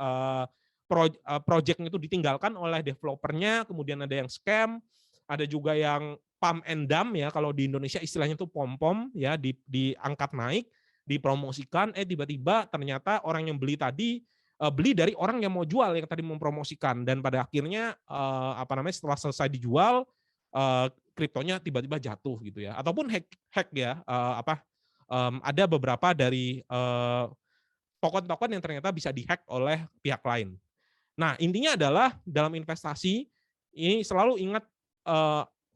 project itu ditinggalkan oleh developernya, kemudian ada yang scam, ada juga yang pump and dump ya, kalau di Indonesia istilahnya itu pom-pom ya, diangkat naik, dipromosikan, tiba-tiba ternyata orang yang beli tadi beli dari orang yang mau jual yang tadi mempromosikan, dan pada akhirnya setelah selesai dijual, kriptonya tiba-tiba jatuh gitu ya, ataupun hack ya, ada beberapa dari token-token yang ternyata bisa dihack oleh pihak lain. Nah, intinya adalah dalam investasi ini selalu ingat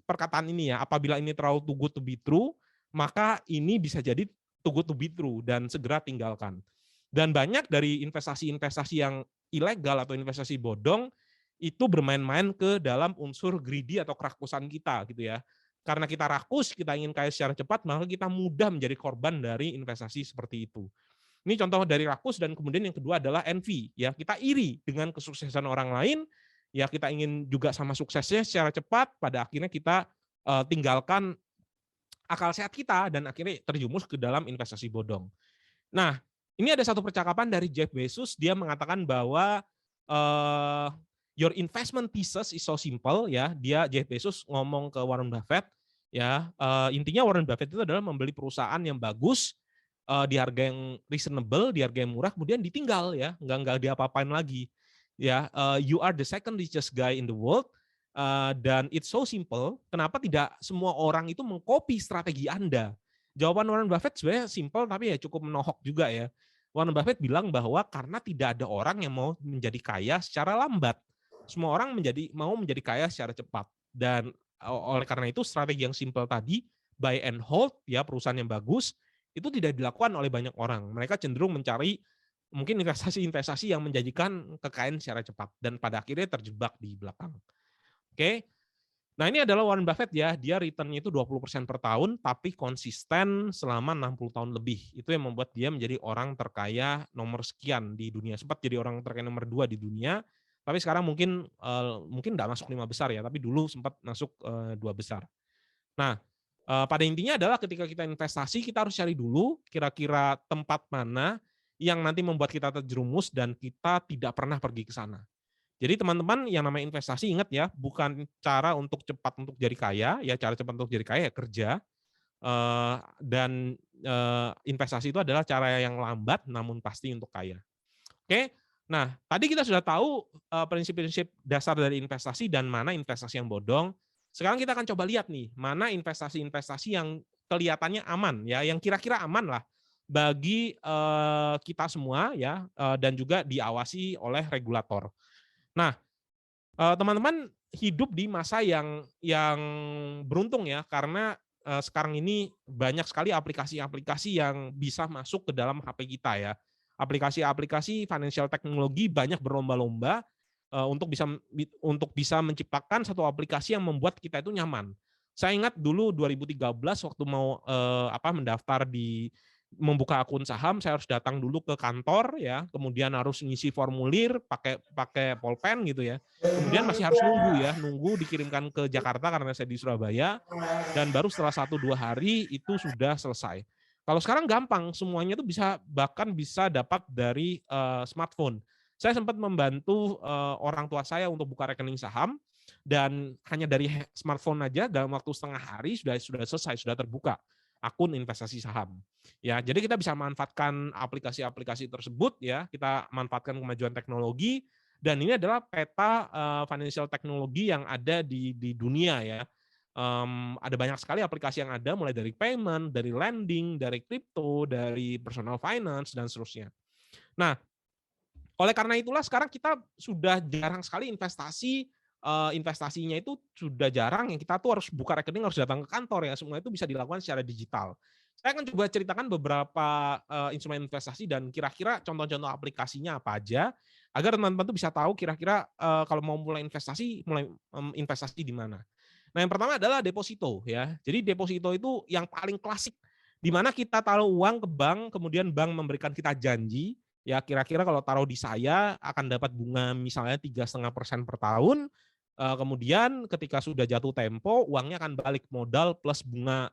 perkataan ini ya, apabila ini terlalu too good to be true, maka ini bisa jadi too good to be true dan segera tinggalkan. Dan banyak dari investasi-investasi yang ilegal atau investasi bodong itu bermain-main ke dalam unsur greedy atau kerakusan kita gitu ya. Karena kita rakus, kita ingin kaya secara cepat, maka kita mudah menjadi korban dari investasi seperti itu. Ini contoh dari rakus, dan kemudian yang kedua adalah envy ya. Kita iri dengan kesuksesan orang lain, ya kita ingin juga sama suksesnya secara cepat, pada akhirnya kita tinggalkan akal sehat kita dan akhirnya terjumus ke dalam investasi bodong. Nah, ini ada satu percakapan dari Jeff Bezos, dia mengatakan bahwa your investment thesis is so simple ya. Jeff Bezos ngomong ke Warren Buffett ya, intinya Warren Buffett itu adalah membeli perusahaan yang bagus di harga yang reasonable, di harga yang murah, kemudian ditinggal ya, nggak diapa-apain lagi. Ya, you are the second richest guy in the world, dan it's so simple. Kenapa tidak semua orang itu mengcopy strategi Anda? Jawaban Warren Buffett sebenarnya simple tapi ya cukup menohok juga ya. Warren Buffett bilang bahwa karena tidak ada orang yang mau menjadi kaya secara lambat. Semua orang mau menjadi kaya secara cepat. Dan oleh karena itu strategi yang simple tadi, buy and hold ya, perusahaan yang bagus, itu tidak dilakukan oleh banyak orang. Mereka cenderung mencari mungkin investasi-investasi yang menjanjikan kekayaan secara cepat dan pada akhirnya terjebak di belakang. Oke. Nah, ini adalah Warren Buffett ya. Dia return-nya itu 20% per tahun tapi konsisten selama 60 tahun lebih. Itu yang membuat dia menjadi orang terkaya nomor sekian di dunia. Sempat jadi orang terkaya nomor 2 di dunia, tapi sekarang mungkin enggak masuk 5 besar ya, tapi dulu sempat masuk 2 besar. Nah, pada intinya adalah ketika kita investasi, kita harus cari dulu kira-kira tempat mana yang nanti membuat kita terjerumus dan kita tidak pernah pergi ke sana. Jadi teman-teman yang namanya investasi ingat ya, bukan cara untuk cepat untuk jadi kaya, ya cara cepat untuk jadi kaya ya kerja, dan investasi itu adalah cara yang lambat namun pasti untuk kaya. Oke, nah tadi kita sudah tahu prinsip-prinsip dasar dari investasi dan mana investasi yang bodong. Sekarang kita akan coba lihat nih, mana investasi-investasi yang kelihatannya aman ya, yang kira-kira aman lah bagi kita semua ya, dan juga diawasi oleh regulator. Nah, teman-teman hidup di masa yang beruntung ya, karena sekarang ini banyak sekali aplikasi-aplikasi yang bisa masuk ke dalam HP kita ya. Aplikasi-aplikasi financial technology banyak berlomba-lomba untuk bisa menciptakan satu aplikasi yang membuat kita itu nyaman. Saya ingat dulu 2013 waktu mau mendaftar membuka akun saham, saya harus datang dulu ke kantor ya, kemudian harus ngisi formulir pakai pulpen gitu ya. Kemudian masih harus nunggu dikirimkan ke Jakarta karena saya di Surabaya, dan baru setelah 1-2 hari itu sudah selesai. Kalau sekarang gampang, semuanya itu bahkan bisa dapat dari smartphone. Saya sempat membantu orang tua saya untuk buka rekening saham, dan hanya dari smartphone aja dalam waktu setengah hari sudah selesai, sudah terbuka akun investasi saham. Ya, jadi kita bisa manfaatkan aplikasi-aplikasi tersebut ya, kita manfaatkan kemajuan teknologi, dan ini adalah peta financial teknologi yang ada di dunia ya. Ada banyak sekali aplikasi yang ada, mulai dari payment, dari lending, dari crypto, dari personal finance dan seterusnya. Nah, oleh karena itulah sekarang kita sudah jarang sekali investasinya itu sudah jarang, yang kita tuh harus buka rekening, harus datang ke kantor ya, semua itu bisa dilakukan secara digital. Saya akan coba ceritakan beberapa instrumen investasi dan kira-kira contoh-contoh aplikasinya apa aja, agar teman-teman tuh bisa tahu kira-kira kalau mau mulai investasi di mana. Nah, yang pertama adalah deposito ya. Jadi deposito itu yang paling klasik, di mana kita taruh uang ke bank, kemudian bank memberikan kita janji Ya kira-kira kalau taruh di saya akan dapat bunga misalnya 3,5% per tahun, kemudian ketika sudah jatuh tempo uangnya akan balik modal plus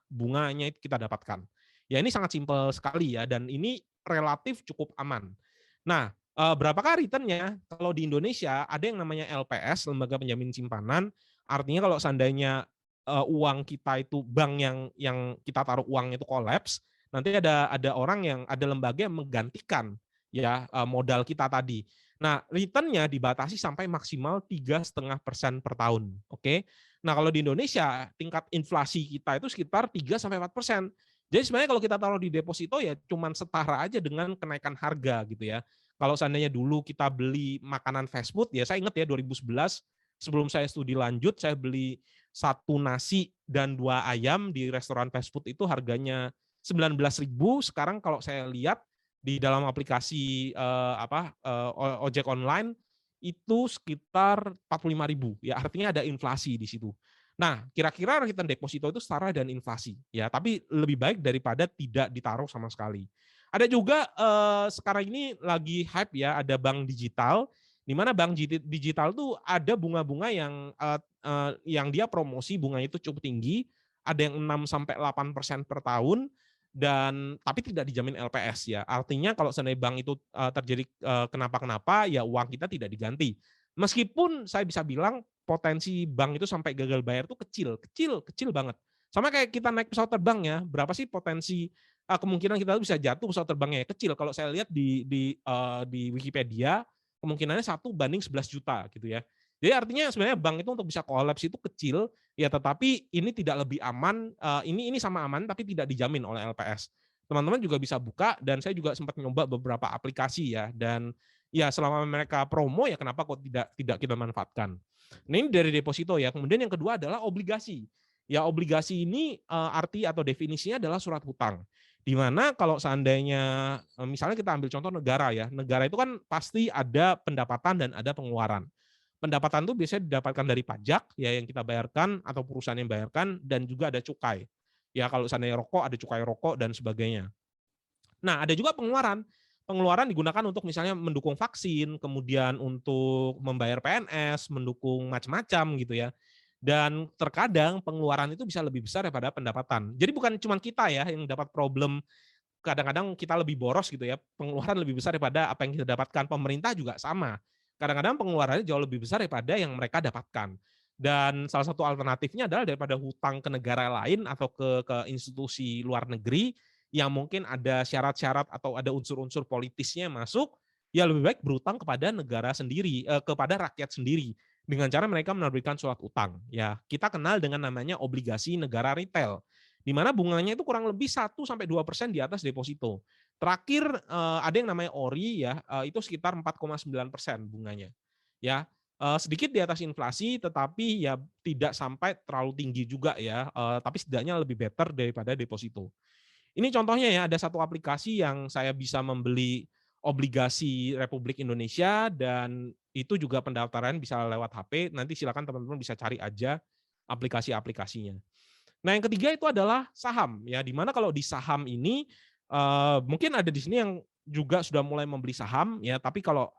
bunganya itu kita dapatkan. Ya ini sangat simpel sekali ya dan ini relatif cukup aman. Nah, berapakah return-nya? Kalau di Indonesia ada yang namanya LPS, Lembaga Penjamin Simpanan, artinya kalau seandainya, uang kita itu bank yang kita taruh uang itu kolaps, nanti ada orang yang ada lembaga yang menggantikan ya, modal kita tadi. Nah, return-nya dibatasi sampai maksimal 3,5% per tahun, oke. Nah, kalau di Indonesia tingkat inflasi kita itu sekitar 3 sampai 4%. Jadi sebenarnya kalau kita taruh di deposito ya cuman setara aja dengan kenaikan harga gitu ya. Kalau seandainya dulu kita beli makanan fast food, ya saya ingat ya 2011 sebelum saya studi lanjut, saya beli satu nasi dan 2 ayam di restoran fast food itu harganya 19.000. Sekarang kalau saya lihat di dalam aplikasi ojek online itu sekitar 45.000 ya artinya ada inflasi di situ. Nah, kira-kira return deposito itu setara dengan inflasi ya, tapi lebih baik daripada tidak ditaruh sama sekali. Ada juga sekarang ini lagi hype ya, ada bank digital di mana bank digital tuh ada bunga-bunga yang dia promosi bunganya itu cukup tinggi, ada yang 6 sampai 8% per tahun dan tapi tidak dijamin LPS ya. Artinya kalau seandainya bank itu, terjadi, kenapa-kenapa, ya uang kita tidak diganti. Meskipun saya bisa bilang potensi bank itu sampai gagal bayar itu kecil, kecil, kecil banget. Sama kayak kita naik pesawat terbang ya, berapa sih potensi, kemungkinan kita bisa jatuh pesawat terbangnya? Kecil, kalau saya lihat di Wikipedia, kemungkinannya 1 banding 11 juta gitu ya. Jadi artinya sebenarnya bank itu untuk bisa kolaps itu kecil, ya tetapi ini tidak lebih aman, ini sama aman tapi tidak dijamin oleh LPS. Teman-teman juga bisa buka dan saya juga sempat nyoba beberapa aplikasi ya dan ya selama mereka promo ya kenapa kok tidak kita manfaatkan. Nah ini dari deposito ya. Kemudian yang kedua adalah obligasi. Ya obligasi ini arti atau definisinya adalah surat hutang. Di mana kalau seandainya misalnya kita ambil contoh negara ya, negara itu kan pasti ada pendapatan dan ada pengeluaran. Pendapatan itu biasanya didapatkan dari pajak ya yang kita bayarkan atau perusahaan yang bayarkan dan juga ada cukai. Ya kalau seandainya rokok ada cukai rokok dan sebagainya. Nah, ada juga pengeluaran. Pengeluaran digunakan untuk misalnya mendukung vaksin, kemudian untuk membayar PNS, mendukung macam-macam gitu ya. Dan terkadang pengeluaran itu bisa lebih besar daripada pendapatan. Jadi bukan cuma kita ya yang dapat problem, kadang-kadang kita lebih boros gitu ya, pengeluaran lebih besar daripada apa yang kita dapatkan. Pemerintah juga sama. Kadang-kadang pengeluarannya jauh lebih besar daripada yang mereka dapatkan. Dan salah satu alternatifnya adalah daripada hutang ke negara lain atau ke institusi luar negeri yang mungkin ada syarat-syarat atau ada unsur-unsur politisnya masuk, ya lebih baik berutang kepada negara sendiri, kepada rakyat sendiri dengan cara mereka menerbitkan surat utang. Ya, kita kenal dengan namanya obligasi negara retail di mana bunganya itu kurang lebih 1 sampai 2% di atas deposito. Terakhir ada yang namanya ORI ya, itu sekitar 4,9% bunganya. Ya, sedikit di atas inflasi tetapi ya tidak sampai terlalu tinggi juga ya, tapi setidaknya lebih better daripada deposito. Ini contohnya ya, ada satu aplikasi yang saya bisa membeli obligasi Republik Indonesia dan itu juga pendaftaran bisa lewat HP, nanti silakan teman-teman bisa cari aja aplikasi-aplikasinya. Nah, yang ketiga itu adalah saham ya, di mana kalau di saham ini mungkin ada di sini yang juga sudah mulai membeli saham ya, tapi kalau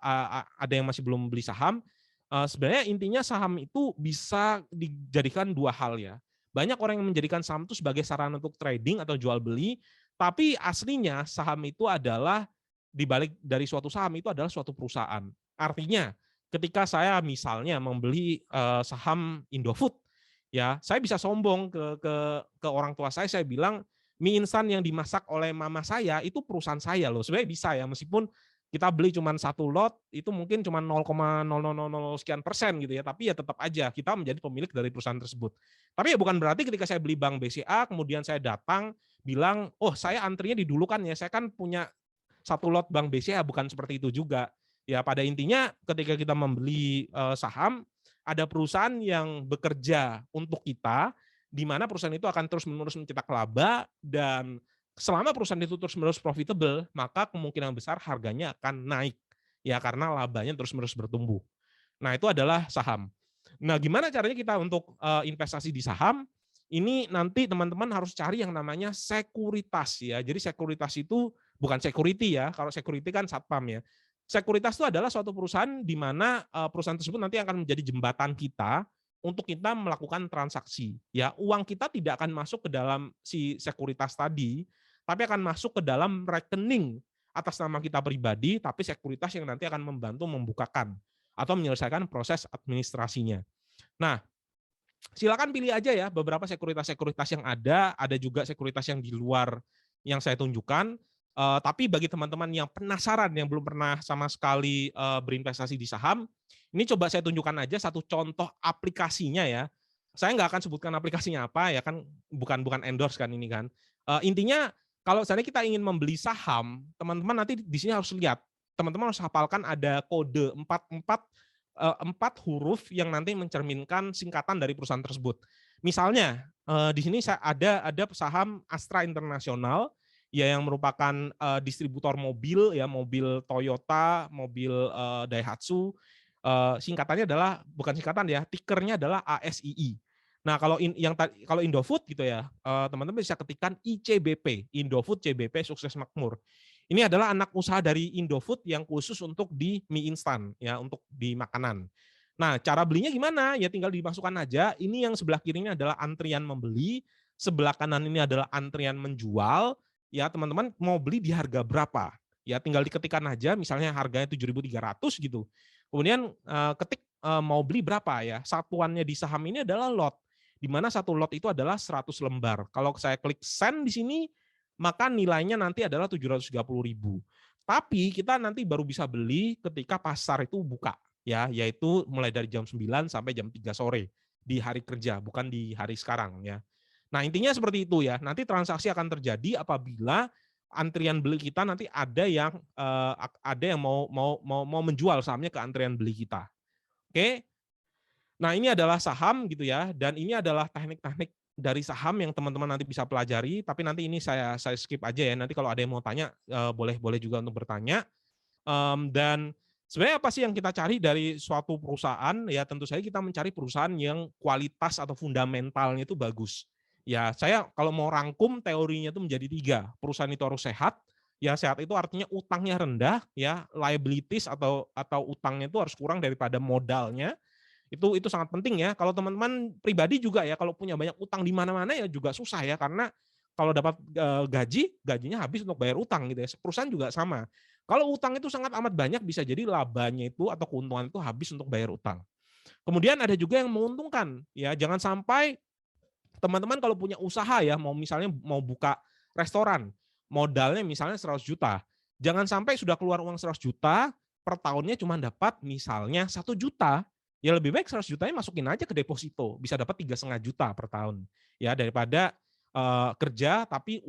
ada yang masih belum beli saham, sebenarnya intinya saham itu bisa dijadikan dua hal ya. Banyak orang yang menjadikan saham itu sebagai sarana untuk trading atau jual beli, tapi aslinya saham itu adalah dibalik dari suatu saham itu adalah suatu perusahaan. Artinya, ketika saya misalnya membeli saham Indofood, ya saya bisa sombong ke orang tua saya bilang mie instan yang dimasak oleh mama saya itu perusahaan saya loh. Sebenarnya bisa ya meskipun kita beli cuma satu lot itu mungkin cuma 0,0000 sekian persen gitu ya, tapi ya tetap aja kita menjadi pemilik dari perusahaan tersebut. Tapi ya bukan berarti ketika saya beli bank BCA kemudian saya datang bilang, "Oh, saya antrinya didulukan ya, saya kan punya satu lot bank BCA," bukan seperti itu juga. Ya pada intinya ketika kita membeli saham ada perusahaan yang bekerja untuk kita, di mana perusahaan itu akan terus-menerus mencetak laba dan selama perusahaan itu terus-menerus profitable, maka kemungkinan besar harganya akan naik. Ya karena labanya terus-menerus bertumbuh. Nah, itu adalah saham. Nah, gimana caranya kita untuk investasi di saham? Ini nanti teman-teman harus cari yang namanya sekuritas ya. Jadi sekuritas itu bukan security ya. Kalau security kan satpam ya. Sekuritas itu adalah suatu perusahaan di mana perusahaan tersebut nanti akan menjadi jembatan kita untuk kita melakukan transaksi. Ya, uang kita tidak akan masuk ke dalam si sekuritas tadi, tapi akan masuk ke dalam rekening atas nama kita pribadi, tapi sekuritas yang nanti akan membantu membukakan atau menyelesaikan proses administrasinya. Nah, silakan pilih aja ya beberapa sekuritas-sekuritas yang ada juga sekuritas yang di luar yang saya tunjukkan. Tapi bagi teman-teman yang penasaran, yang belum pernah sama sekali berinvestasi di saham, ini coba saya tunjukkan aja satu contoh aplikasinya ya. Saya nggak akan sebutkan aplikasinya apa ya kan, bukan endorse kan ini kan. Intinya kalau seandainya kita ingin membeli saham, teman-teman nanti di sini harus lihat, teman-teman harus hafalkan ada kode 4 huruf yang nanti mencerminkan singkatan dari perusahaan tersebut. Misalnya di sini ada saham Astra International ya yang merupakan distributor mobil ya, mobil Toyota, mobil Daihatsu. Singkatannya adalah bukan singkatan ya, tikernya adalah ASII. Nah, kalau Indofood gitu ya, teman-teman bisa ketikkan ICBP, Indofood CBP Sukses Makmur. Ini adalah anak usaha dari Indofood yang khusus untuk di mie instan ya, untuk di makanan. Nah, cara belinya gimana? Ya tinggal dimasukkan aja. Ini yang sebelah kirinya adalah antrian membeli, sebelah kanan ini adalah antrian menjual. Ya, teman-teman mau beli di harga berapa? Ya tinggal diketikkan aja, misalnya harganya 7.300 gitu. Kemudian ketik mau beli berapa ya? Satuannya di saham ini adalah lot, di mana satu lot itu adalah 100 lembar. Kalau saya klik send di sini, maka nilainya nanti adalah 730.000. Tapi kita nanti baru bisa beli ketika pasar itu buka ya, yaitu mulai dari jam 9 sampai jam 3 sore di hari kerja, bukan di hari sekarang ya. Nah, intinya seperti itu ya. Nanti transaksi akan terjadi apabila antrian beli kita nanti ada yang mau menjual sahamnya ke antrian beli kita. Oke. Nah, ini adalah saham gitu ya, dan ini adalah teknik-teknik dari saham yang teman-teman nanti bisa pelajari, tapi nanti ini saya skip aja ya. Nanti kalau ada yang mau tanya boleh juga untuk bertanya. Dan sebenarnya apa sih yang kita cari dari suatu perusahaan? Ya tentu saja kita mencari perusahaan yang kualitas atau fundamentalnya itu bagus. Ya saya kalau mau rangkum teorinya itu menjadi 3. Perusahaan itu harus sehat. Ya sehat itu artinya utangnya rendah, ya liabilities atau utangnya itu harus kurang daripada modalnya. Itu sangat penting ya. Kalau teman-teman pribadi juga ya, kalau punya banyak utang di mana-mana ya juga susah ya, karena kalau dapat gajinya habis untuk bayar utang gitu ya. Perusahaan juga sama. Kalau utang itu sangat amat banyak, bisa jadi labanya itu atau keuntungan itu habis untuk bayar utang. Kemudian ada juga yang menguntungkan ya. Jangan sampai teman-teman kalau punya usaha ya, misalnya mau buka restoran, modalnya misalnya 100 juta. Jangan sampai sudah keluar uang 100 juta, per tahunnya cuma dapat misalnya 1 juta. Ya lebih baik 100 jutanya masukin aja ke deposito, bisa dapat 3,5 juta per tahun. Ya daripada kerja tapi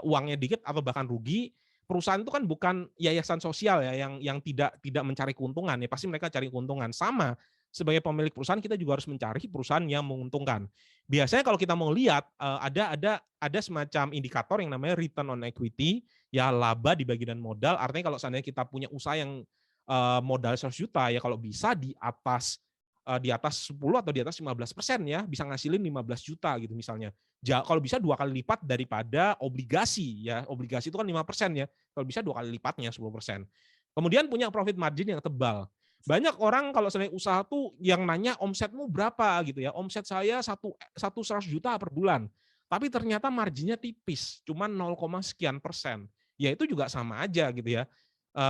uangnya dikit atau bahkan rugi. Perusahaan itu kan bukan yayasan sosial ya yang tidak mencari keuntungan ya, pasti mereka cari keuntungan. Sama sebagai pemilik perusahaan kita juga harus mencari perusahaan yang menguntungkan. Biasanya kalau kita mau lihat ada semacam indikator yang namanya return on equity, ya laba di bagian modal. Artinya kalau seandainya kita punya usaha yang modal 100 juta ya, kalau bisa di atas 10 atau di atas 15% ya, bisa ngasilin 15 juta gitu misalnya. Kalau bisa 2 kali lipat daripada obligasi ya. Obligasi itu kan 5% ya. Kalau bisa 2 kali lipatnya 10%. Kemudian punya profit margin yang tebal. Banyak orang kalau selain usaha tuh yang nanya omsetmu berapa gitu ya. Omset saya 100 juta per bulan. Tapi ternyata marginnya tipis, cuma 0, sekian persen. Ya itu juga sama aja gitu ya.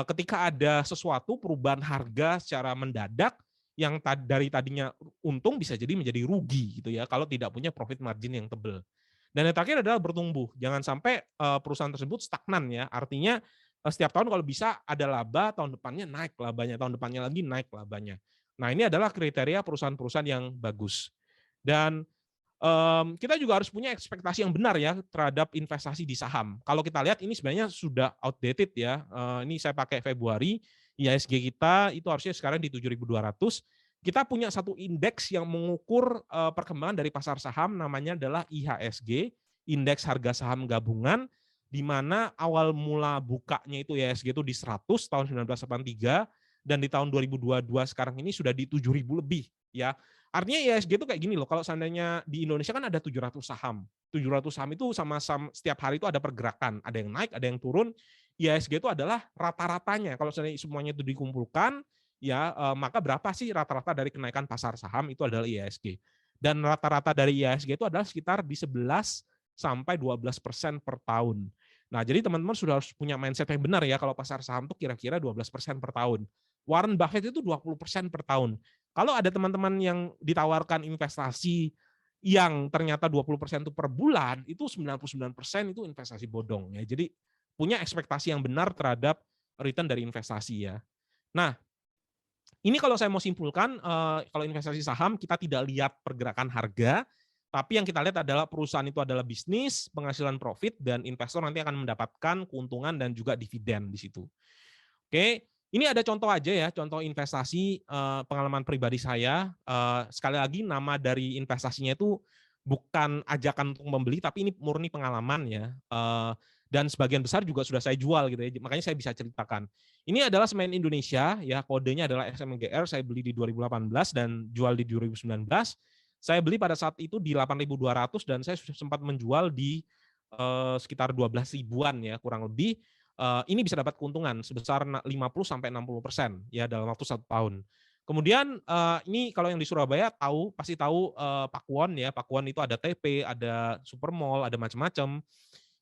Ketika ada sesuatu perubahan harga secara mendadak, yang dari tadinya untung bisa jadi menjadi rugi gitu ya kalau tidak punya profit margin yang tebal. Dan yang terakhir adalah bertumbuh. Jangan sampai perusahaan tersebut stagnan ya. Artinya setiap tahun kalau bisa ada laba, tahun depannya naik labanya, tahun depannya lagi naik labanya. Nah, ini adalah kriteria perusahaan-perusahaan yang bagus. Dan kita juga harus punya ekspektasi yang benar ya terhadap investasi di saham. Kalau kita lihat ini sebenarnya sudah outdated ya. Ini saya pakai Februari, IHSG kita itu harusnya sekarang di 7.200. Kita punya satu indeks yang mengukur perkembangan dari pasar saham, namanya adalah IHSG, Indeks Harga Saham Gabungan, di mana awal mula bukanya itu IHSG itu di 100 tahun 1983, dan di tahun 2022 sekarang ini sudah di 7.000 lebih ya. Artinya IHSG itu kayak gini loh, kalau seandainya di Indonesia kan ada 700 saham. 700 saham itu sama-sama setiap hari itu ada pergerakan, ada yang naik, ada yang turun. IHSG itu adalah rata-ratanya. Kalau semuanya itu dikumpulkan, ya maka berapa sih rata-rata dari kenaikan pasar saham itu adalah IHSG. Dan rata-rata dari IHSG itu adalah sekitar di 11 sampai 12% per tahun. Nah, jadi teman-teman sudah harus punya mindset yang benar ya kalau pasar saham itu kira-kira 12% per tahun. Warren Buffett itu 20% per tahun. Kalau ada teman-teman yang ditawarkan investasi yang ternyata 20% itu per bulan, itu 99% itu investasi bodong ya. Jadi punya ekspektasi yang benar terhadap return dari investasi ya. Nah, ini kalau saya mau simpulkan, kalau investasi saham kita tidak lihat pergerakan harga, tapi yang kita lihat adalah perusahaan itu adalah bisnis, penghasilan profit, dan investor nanti akan mendapatkan keuntungan dan juga dividen di situ. Oke, ini ada contoh aja ya, contoh investasi pengalaman pribadi saya. Sekali lagi nama dari investasinya itu bukan ajakan untuk membeli, tapi ini murni pengalaman ya. Dan sebagian besar juga sudah saya jual gitu ya, makanya saya bisa ceritakan. Ini adalah semen Indonesia ya, kodenya adalah SMGR, saya beli di 2018 dan jual di 2019. Saya beli pada saat itu di 8.200 dan saya sudah sempat menjual di sekitar 12 ribuan ya kurang lebih. Ini bisa dapat keuntungan sebesar 50-60% ya dalam waktu 1 tahun. Kemudian ini kalau yang di Surabaya pasti tahu Pakuwon ya. Pakuwon itu ada TP, ada Supermall, ada macam-macam.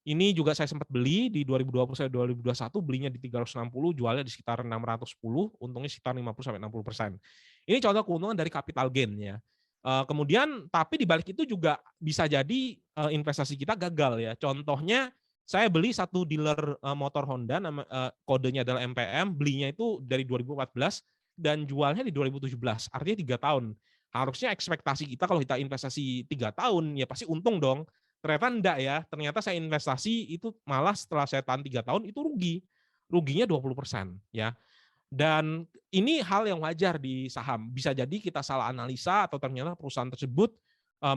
Ini juga saya sempat beli di 2020 sampai 2021, belinya di 360, jualnya di sekitar 610, untungnya sekitar 50-60%. Ini contoh keuntungan dari capital gain ya. Kemudian tapi di balik itu juga bisa jadi investasi kita gagal ya. Contohnya saya beli satu dealer motor Honda, kodenya adalah MPM, belinya itu dari 2014 dan jualnya di 2017, artinya 3 tahun. Harusnya ekspektasi kita kalau kita investasi 3 tahun ya pasti untung dong. Ternyata enggak ya, ternyata saya investasi itu malah setelah saya tahan 3 tahun itu rugi. Ruginya 20% ya. Dan ini hal yang wajar di saham. Bisa jadi kita salah analisa atau ternyata perusahaan tersebut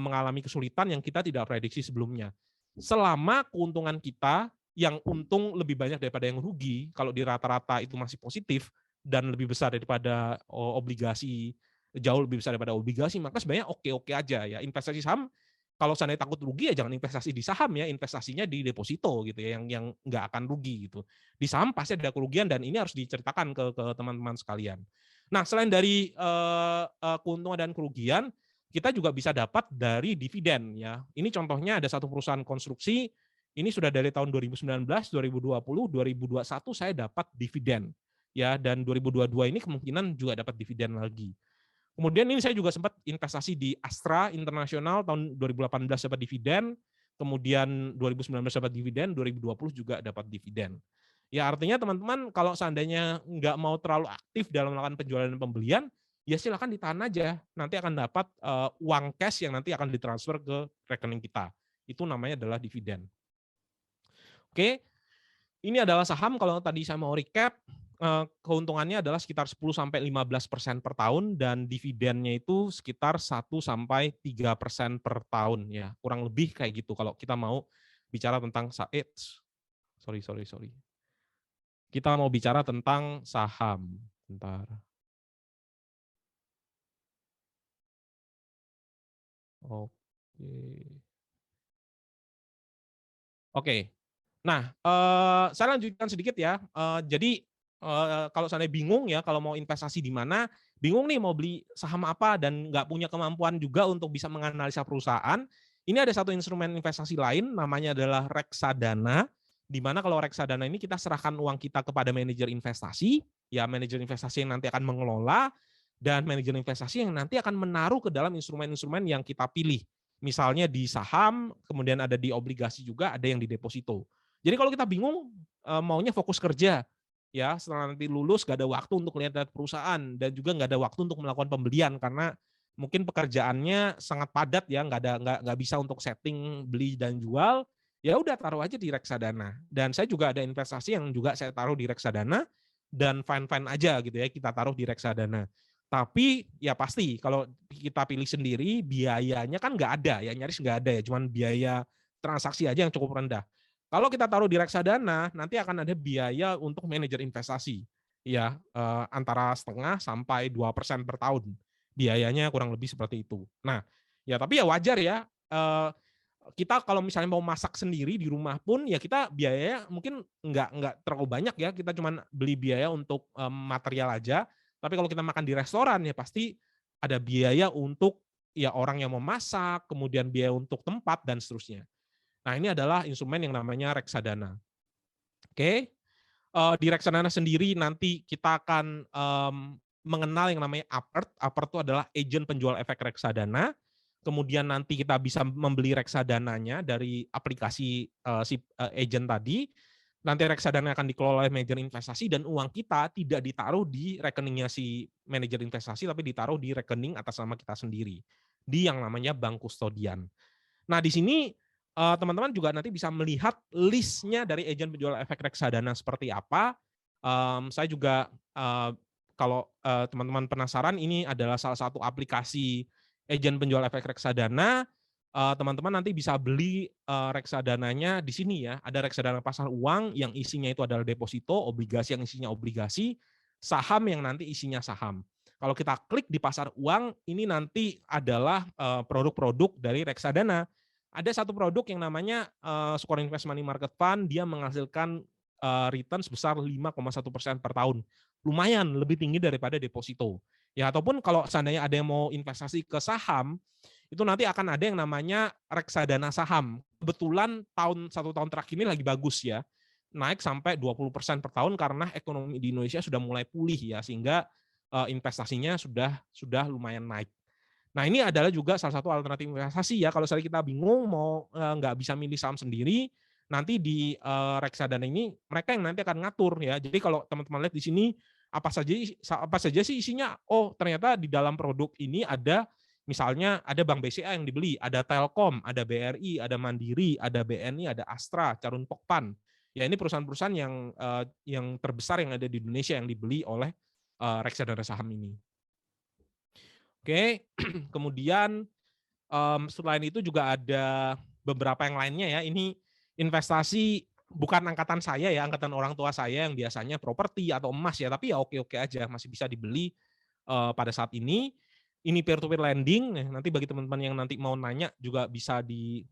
mengalami kesulitan yang kita tidak prediksi sebelumnya. Selama keuntungan kita yang untung lebih banyak daripada yang rugi, kalau di rata-rata itu masih positif dan lebih besar daripada obligasi, jauh lebih besar daripada obligasi, maka sebenarnya oke-oke aja ya. Investasi saham kalau seandainya takut rugi ya jangan investasi di saham ya, investasinya di deposito gitu ya, yang nggak akan rugi gitu. Di saham pasti ada kerugian dan ini harus diceritakan ke teman-teman sekalian. Nah, selain dari keuntungan dan kerugian, kita juga bisa dapat dari dividen ya. Ini contohnya ada satu perusahaan konstruksi, ini sudah dari tahun 2019, 2020, 2021 saya dapat dividen ya, dan 2022 ini kemungkinan juga dapat dividen lagi. Kemudian ini saya juga sempat investasi di Astra Internasional tahun 2018 dapat dividen, kemudian 2019 dapat dividen, 2020 juga dapat dividen. Ya artinya teman-teman kalau seandainya nggak mau terlalu aktif dalam melakukan penjualan dan pembelian, ya silakan ditahan aja. Nanti akan dapat uang cash yang nanti akan ditransfer ke rekening kita. Itu namanya adalah dividen. Oke, ini adalah saham kalau tadi saya mau recap, keuntungannya adalah sekitar 10-15% per tahun dan dividennya itu sekitar 1-3% per tahun ya, kurang lebih kayak gitu kalau kita mau bicara tentang sorry. Kita mau bicara tentang saham, bentar. Oke. Oke. Nah, saya lanjutkan sedikit ya. Jadi, kalau seandainya bingung ya, kalau mau investasi di mana, bingung nih mau beli saham apa dan nggak punya kemampuan juga untuk bisa menganalisa perusahaan, ini ada satu instrumen investasi lain namanya adalah reksadana, di mana kalau reksadana ini kita serahkan uang kita kepada manajer investasi, ya manajer investasi yang nanti akan mengelola, dan manajer investasi yang nanti akan menaruh ke dalam instrumen-instrumen yang kita pilih. Misalnya di saham, kemudian ada di obligasi juga, ada yang di deposito. Jadi kalau kita bingung maunya fokus kerja, ya setelah nanti lulus gak ada waktu untuk lihat perusahaan dan juga nggak ada waktu untuk melakukan pembelian karena mungkin pekerjaannya sangat padat ya, nggak bisa untuk setting beli dan jual. Ya udah taruh aja di reksadana. Dan saya juga ada investasi yang juga saya taruh di reksadana dan fine-fine aja gitu ya kita taruh di reksadana. Tapi ya pasti kalau kita pilih sendiri biayanya kan nggak ada ya, nyaris nggak ada ya, cuman biaya transaksi aja yang cukup rendah. Kalau kita taruh di reksadana, nanti akan ada biaya untuk manajer investasi, ya antara 0,5-2% per tahun. Biayanya kurang lebih seperti itu. Nah, ya tapi ya wajar ya, kita kalau misalnya mau masak sendiri di rumah pun ya kita biayanya mungkin nggak terlalu banyak ya, kita cuman beli biaya untuk, material aja. Tapi kalau kita makan di restoran ya pasti ada biaya untuk ya orang yang memasak, kemudian biaya untuk tempat dan seterusnya. Nah, ini adalah instrumen yang namanya reksadana. Oke, di reksadana sendiri nanti kita akan, mengenal yang namanya Apert. Apert itu adalah agen penjual efek reksadana. Kemudian nanti kita bisa membeli reksadananya dari aplikasi, agen tadi. Nanti reksadana akan dikelola oleh manajer investasi dan uang kita tidak ditaruh di rekeningnya si manajer investasi, tapi ditaruh di rekening atas nama kita sendiri, di yang namanya bank kustodian. Nah, di sini, teman-teman juga nanti bisa melihat list-nya dari agen penjual efek reksadana seperti apa. Saya juga, kalau, teman-teman penasaran, ini adalah salah satu aplikasi agen penjual efek reksadana. Teman-teman nanti bisa beli, reksadananya di sini ya. Ada reksadana pasar uang yang isinya itu adalah deposito, obligasi yang isinya obligasi, saham yang nanti isinya saham. Kalau kita klik di pasar uang, ini nanti adalah, produk-produk dari reksadana. Ada satu produk yang namanya, Skor Invest Money Market Fund, dia menghasilkan, return sebesar 5,1% per tahun. Lumayan, lebih tinggi daripada deposito. Ya, ataupun kalau seandainya ada yang mau investasi ke saham, itu nanti akan ada yang namanya reksadana saham. Kebetulan satu tahun terakhir ini lagi bagus ya, naik sampai 20% per tahun karena ekonomi di Indonesia sudah mulai pulih ya, sehingga, investasinya sudah lumayan naik. Nah, ini adalah juga salah satu alternatif investasi ya, kalau misalnya kita bingung mau, nggak bisa milih saham sendiri, nanti di, reksadana ini mereka yang nanti akan ngatur ya. Jadi kalau teman-teman lihat di sini, apa saja sih isinya, oh ternyata di dalam produk ini ada misalnya ada Bank BCA yang dibeli, ada Telkom, ada BRI, ada Mandiri, ada BNI, ada Astra, Carun Pokpan. Ya ini perusahaan-perusahaan yang terbesar yang ada di Indonesia yang dibeli oleh, reksadana saham ini. Oke, kemudian, selain itu juga ada beberapa yang lainnya ya, ini investasi bukan angkatan saya ya, angkatan orang tua saya yang biasanya properti atau emas ya, tapi ya oke-oke aja, masih bisa dibeli, pada saat ini. Ini peer to peer lending, nah nanti bagi teman-teman yang nanti mau nanya juga bisa di,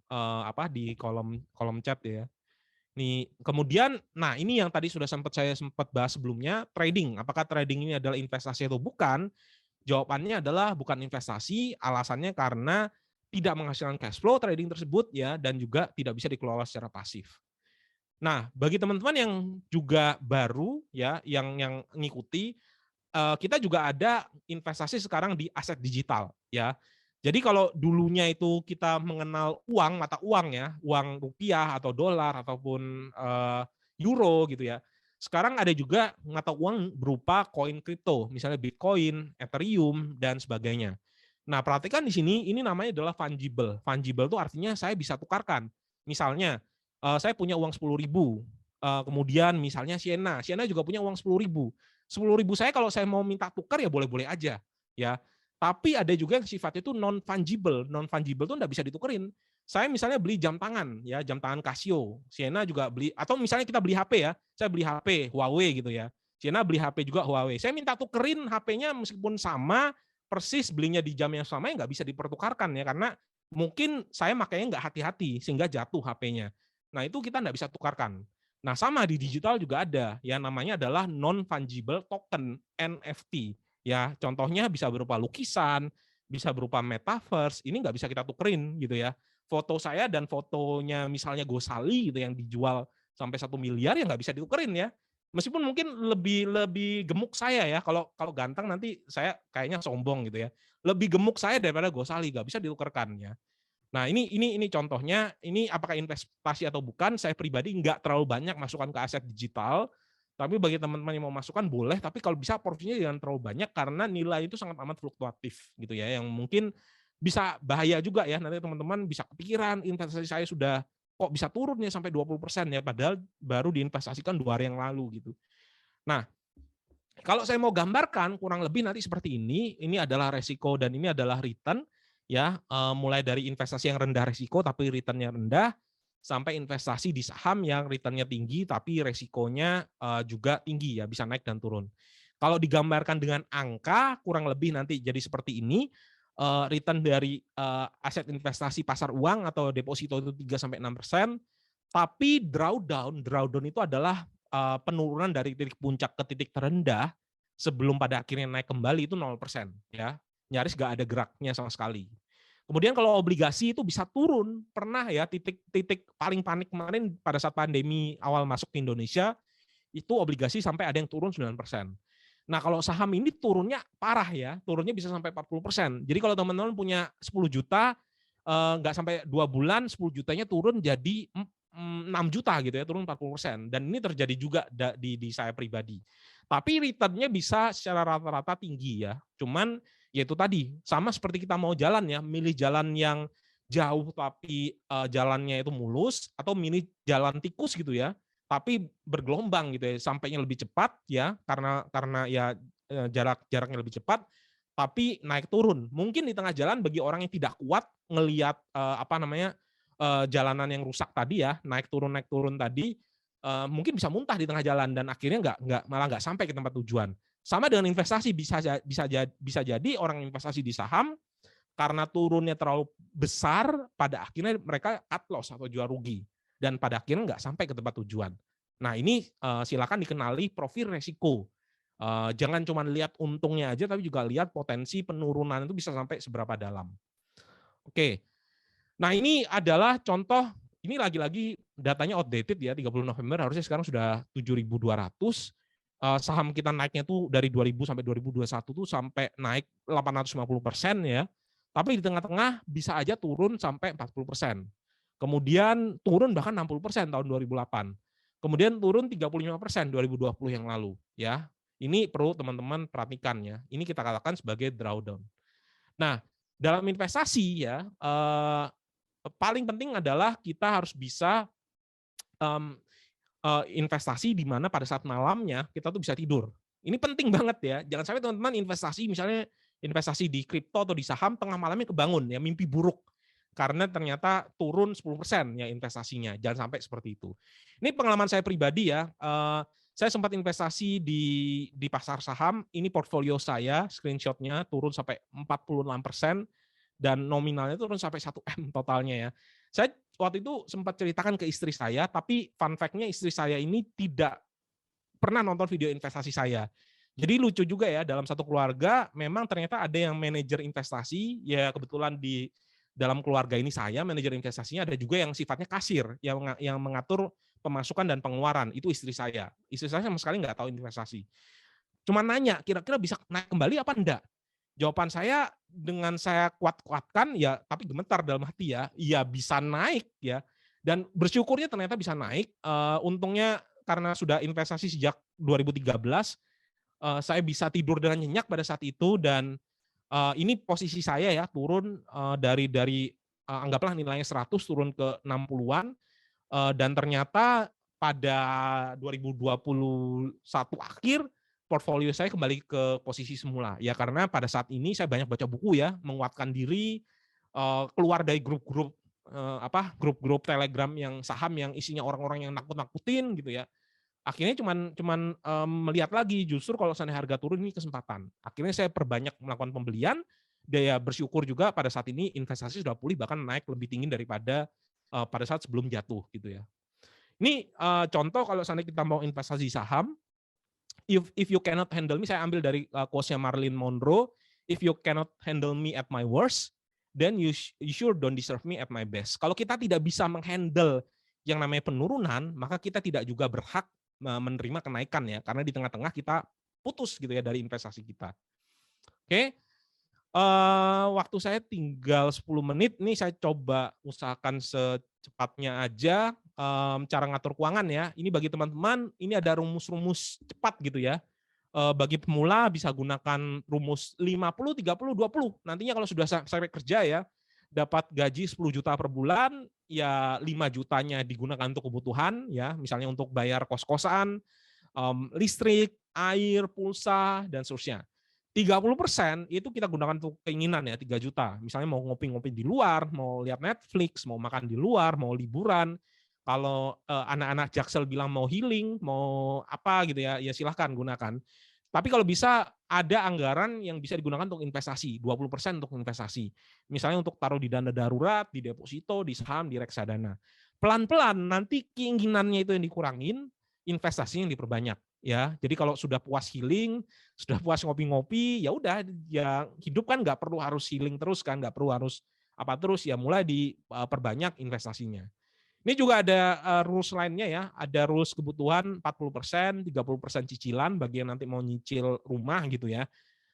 di kolom kolom chat ya. Nih, kemudian nah ini yang tadi saya sempat bahas sebelumnya, trading. Apakah trading ini adalah investasi atau bukan? Jawabannya adalah bukan investasi, alasannya karena tidak menghasilkan cash flow trading tersebut ya, dan juga tidak bisa dikelola secara pasif. Nah, bagi teman-teman yang juga baru ya, yang ngikuti, kita juga ada investasi sekarang di aset digital ya. Jadi kalau dulunya itu kita mengenal uang, mata uang ya, uang rupiah atau dolar ataupun, euro gitu ya. Sekarang ada juga mata uang berupa koin kripto, misalnya Bitcoin, Ethereum, dan sebagainya. Nah, perhatikan di sini, ini namanya adalah fungible. Fungible itu artinya saya bisa tukarkan. Misalnya, saya punya uang 10.000, kemudian misalnya Siena juga punya uang 10.000. 10.000 saya kalau saya mau minta tukar ya boleh-boleh aja, ya. Tapi ada juga yang sifatnya itu non fungible. Non fungible itu enggak bisa ditukerin. Saya misalnya beli jam tangan ya, jam tangan Casio, Siena juga beli atau misalnya kita beli HP ya, saya beli HP Huawei gitu ya. Siena beli HP juga Huawei. Saya minta tukerin HP-nya meskipun sama, persis belinya di jam yang sama ya nggak bisa dipertukarkan ya, karena mungkin saya makanya nggak hati-hati sehingga jatuh HP-nya. Nah, itu kita nggak bisa tukarkan. Nah, sama di digital juga ada, yang namanya adalah non fungible token NFT. Ya, contohnya bisa berupa lukisan, bisa berupa metaverse. Ini nggak bisa kita tukerin gitu ya. Foto saya dan fotonya misalnya Gosali gitu yang dijual sampai 1 miliar ya nggak bisa ditukerin ya. Meskipun mungkin lebih lebih gemuk saya ya. Kalau kalau ganteng nanti saya kayaknya sombong gitu ya. Lebih gemuk saya daripada Gosali, nggak bisa ditukarkan ya. Nah, ini contohnya, ini apakah investasi atau bukan, saya pribadi nggak terlalu banyak masukkan ke aset digital, tapi bagi teman-teman yang mau masukkan boleh, tapi kalau bisa porsinya jangan terlalu banyak karena nilai itu sangat amat fluktuatif gitu ya, yang mungkin bisa bahaya juga ya, nanti teman-teman bisa kepikiran investasi saya sudah kok bisa turun ya sampai 20% ya, padahal baru diinvestasikan 2 hari yang lalu gitu. Nah, kalau saya mau gambarkan kurang lebih nanti seperti ini adalah resiko dan ini adalah return ya, mulai dari investasi yang rendah resiko tapi returnnya rendah, sampai investasi di saham yang returnnya tinggi tapi resikonya, juga tinggi ya, bisa naik dan turun. Kalau digambarkan dengan angka kurang lebih nanti jadi seperti ini, return dari aset investasi pasar uang atau deposito itu 3-6%, tapi drawdown itu adalah penurunan dari titik puncak ke titik terendah sebelum pada akhirnya naik kembali itu 0%, ya. Nyaris nggak ada geraknya sama sekali. Kemudian kalau obligasi itu bisa turun, pernah ya titik paling panik kemarin pada saat pandemi awal masuk ke Indonesia, itu obligasi sampai ada yang turun 9%. Nah, kalau saham ini turunnya parah ya, turunnya bisa sampai 40%. Jadi kalau teman-teman punya 10 juta, nggak sampai 2 bulan, 10 jutanya turun jadi 6 juta gitu ya, turun 40%. Dan ini terjadi juga di saya pribadi. Tapi return-nya bisa secara rata-rata tinggi ya. Cuman ya itu tadi, sama seperti kita mau jalan ya, milih jalan yang jauh tapi jalannya itu mulus, atau milih jalan tikus gitu ya, tapi bergelombang gitu ya, sampainya lebih cepat ya, karena ya jaraknya lebih cepat, tapi naik turun. Mungkin di tengah jalan bagi orang yang tidak kuat ngelihat jalanan yang rusak tadi ya, naik turun tadi, mungkin bisa muntah di tengah jalan dan akhirnya malah nggak sampai ke tempat tujuan. Sama dengan investasi, bisa jadi orang investasi di saham karena turunnya terlalu besar, pada akhirnya mereka cut loss atau jual rugi dan pada akhirnya nggak sampai ke tempat tujuan. Nah, ini silakan dikenali profil resiko. Jangan cuma lihat untungnya aja, tapi juga lihat potensi penurunan itu bisa sampai seberapa dalam. Oke. Nah, ini adalah contoh, ini lagi-lagi datanya outdated ya, 30 November, harusnya sekarang sudah 7.200. Saham kita naiknya tuh dari 2000 sampai 2021 tuh sampai naik 850% ya. Tapi di tengah-tengah bisa aja turun sampai 40%. Kemudian turun bahkan 60% tahun 2008. Kemudian turun 35% 2020 yang lalu ya. Ini perlu teman-teman perhatikan ya. Ini kita katakan sebagai drawdown. Nah, dalam investasi ya, paling penting adalah kita harus bisa investasi di mana pada saat malamnya kita tuh bisa tidur. Ini penting banget ya. Jangan sampai teman-teman investasi, misalnya investasi di kripto atau di saham, tengah malamnya kebangun ya, mimpi buruk karena ternyata turun 10% ya investasinya. Jangan sampai seperti itu. Ini pengalaman saya pribadi ya. Saya sempat investasi di pasar saham. Ini portfolio saya, screenshotnya turun sampai 46%. Dan nominalnya turun sampai 1M totalnya ya. Saya waktu itu sempat ceritakan ke istri saya, tapi fun fact-nya istri saya ini tidak pernah nonton video investasi saya. Jadi lucu juga ya, dalam satu keluarga memang ternyata ada yang manajer investasi, ya kebetulan di dalam keluarga ini saya, manajer investasinya, ada juga yang sifatnya kasir, yang mengatur pemasukan dan pengeluaran, itu istri saya. Istri saya sama sekali nggak tahu investasi. Cuma nanya, kira-kira bisa naik kembali apa enggak? Jawaban saya dengan saya kuat-kuatkan ya, tapi gemetar dalam hati ya, iya bisa naik ya. Dan bersyukurnya ternyata bisa naik. Untungnya karena sudah investasi sejak 2013, saya bisa tidur dengan nyenyak pada saat itu dan ini posisi saya ya turun dari anggaplah nilainya 100 turun ke 60-an dan ternyata pada 2021 akhir portfolio saya kembali ke posisi semula. Ya karena pada saat ini saya banyak baca buku ya, menguatkan diri, keluar dari grup-grup Telegram yang saham yang isinya orang-orang yang nakut-nakutin gitu ya. Akhirnya cuman melihat lagi justru kalau seandainya harga turun ini kesempatan. Akhirnya saya perbanyak melakukan pembelian, daya bersyukur juga pada saat ini investasi sudah pulih bahkan naik lebih tinggi daripada pada saat sebelum jatuh gitu ya. Ini contoh kalau seandainya kita mau investasi saham, if you cannot handle me, saya ambil dari quotes-nya Marilyn Monroe, if you cannot handle me at my worst, then you sure don't deserve me at my best. Kalau kita tidak bisa menghandle yang namanya penurunan, maka kita tidak juga berhak menerima kenaikan ya, karena di tengah-tengah kita putus gitu ya dari investasi kita. Oke. Waktu saya tinggal 10 menit, nih saya coba usahakan secepatnya aja cara ngatur keuangan ya. Ini bagi teman-teman, ini ada rumus-rumus cepat gitu ya. Bagi pemula bisa gunakan rumus 50, 30, 20. Nantinya kalau sudah sampai kerja ya, dapat gaji 10 juta per bulan, ya 5 jutanya digunakan untuk kebutuhan ya, misalnya untuk bayar kos-kosan, listrik, air, pulsa, dan seterusnya. 30% itu kita gunakan untuk keinginan ya, 3 juta. Misalnya mau ngopi-ngopi di luar, mau lihat Netflix, mau makan di luar, mau liburan. Kalau anak-anak Jaksel bilang mau healing, mau apa gitu ya, ya silahkan gunakan. Tapi kalau bisa ada anggaran yang bisa digunakan untuk investasi, 20% untuk investasi. Misalnya untuk taruh di dana darurat, di deposito, di saham, di reksadana. Pelan-pelan nanti keinginannya itu yang dikurangin, investasinya yang diperbanyak ya. Jadi kalau sudah puas healing, sudah puas ngopi-ngopi, ya udah ya hidup kan nggak perlu harus healing terus kan, nggak perlu harus apa terus ya mulai diperbanyak investasinya. Ini juga ada rules lainnya ya, ada rules kebutuhan 40%, 30% cicilan bagi yang nanti mau nyicil rumah gitu ya.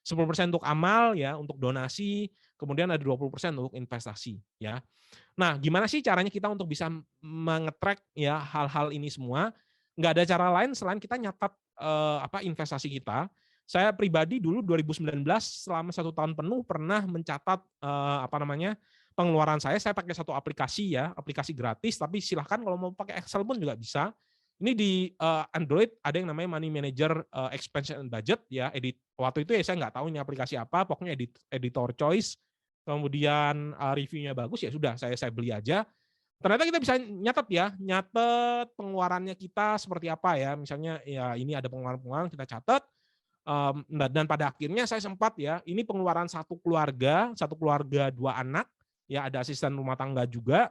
10% untuk amal ya, untuk donasi, kemudian ada 20% untuk investasi ya. Nah, gimana sih caranya kita untuk bisa mengetrack ya hal-hal ini semua? Nggak ada cara lain selain kita nyatat investasi kita. Saya pribadi dulu 2019 selama 1 tahun penuh pernah mencatat pengeluaran saya pakai satu aplikasi ya, aplikasi gratis, tapi silahkan kalau mau pakai Excel pun juga bisa. Ini di Android ada yang namanya Money Manager Expense and Budget ya. Waktu itu ya saya nggak tahu ini aplikasi apa, pokoknya editor choice. Kemudian reviewnya bagus ya sudah saya beli aja. Ternyata kita bisa nyatet pengeluarannya kita seperti apa ya. Misalnya ya ini ada pengeluaran-pengeluaran kita catat. Dan pada akhirnya saya sempat ya, ini pengeluaran satu keluarga 2 anak, ya ada asisten rumah tangga juga,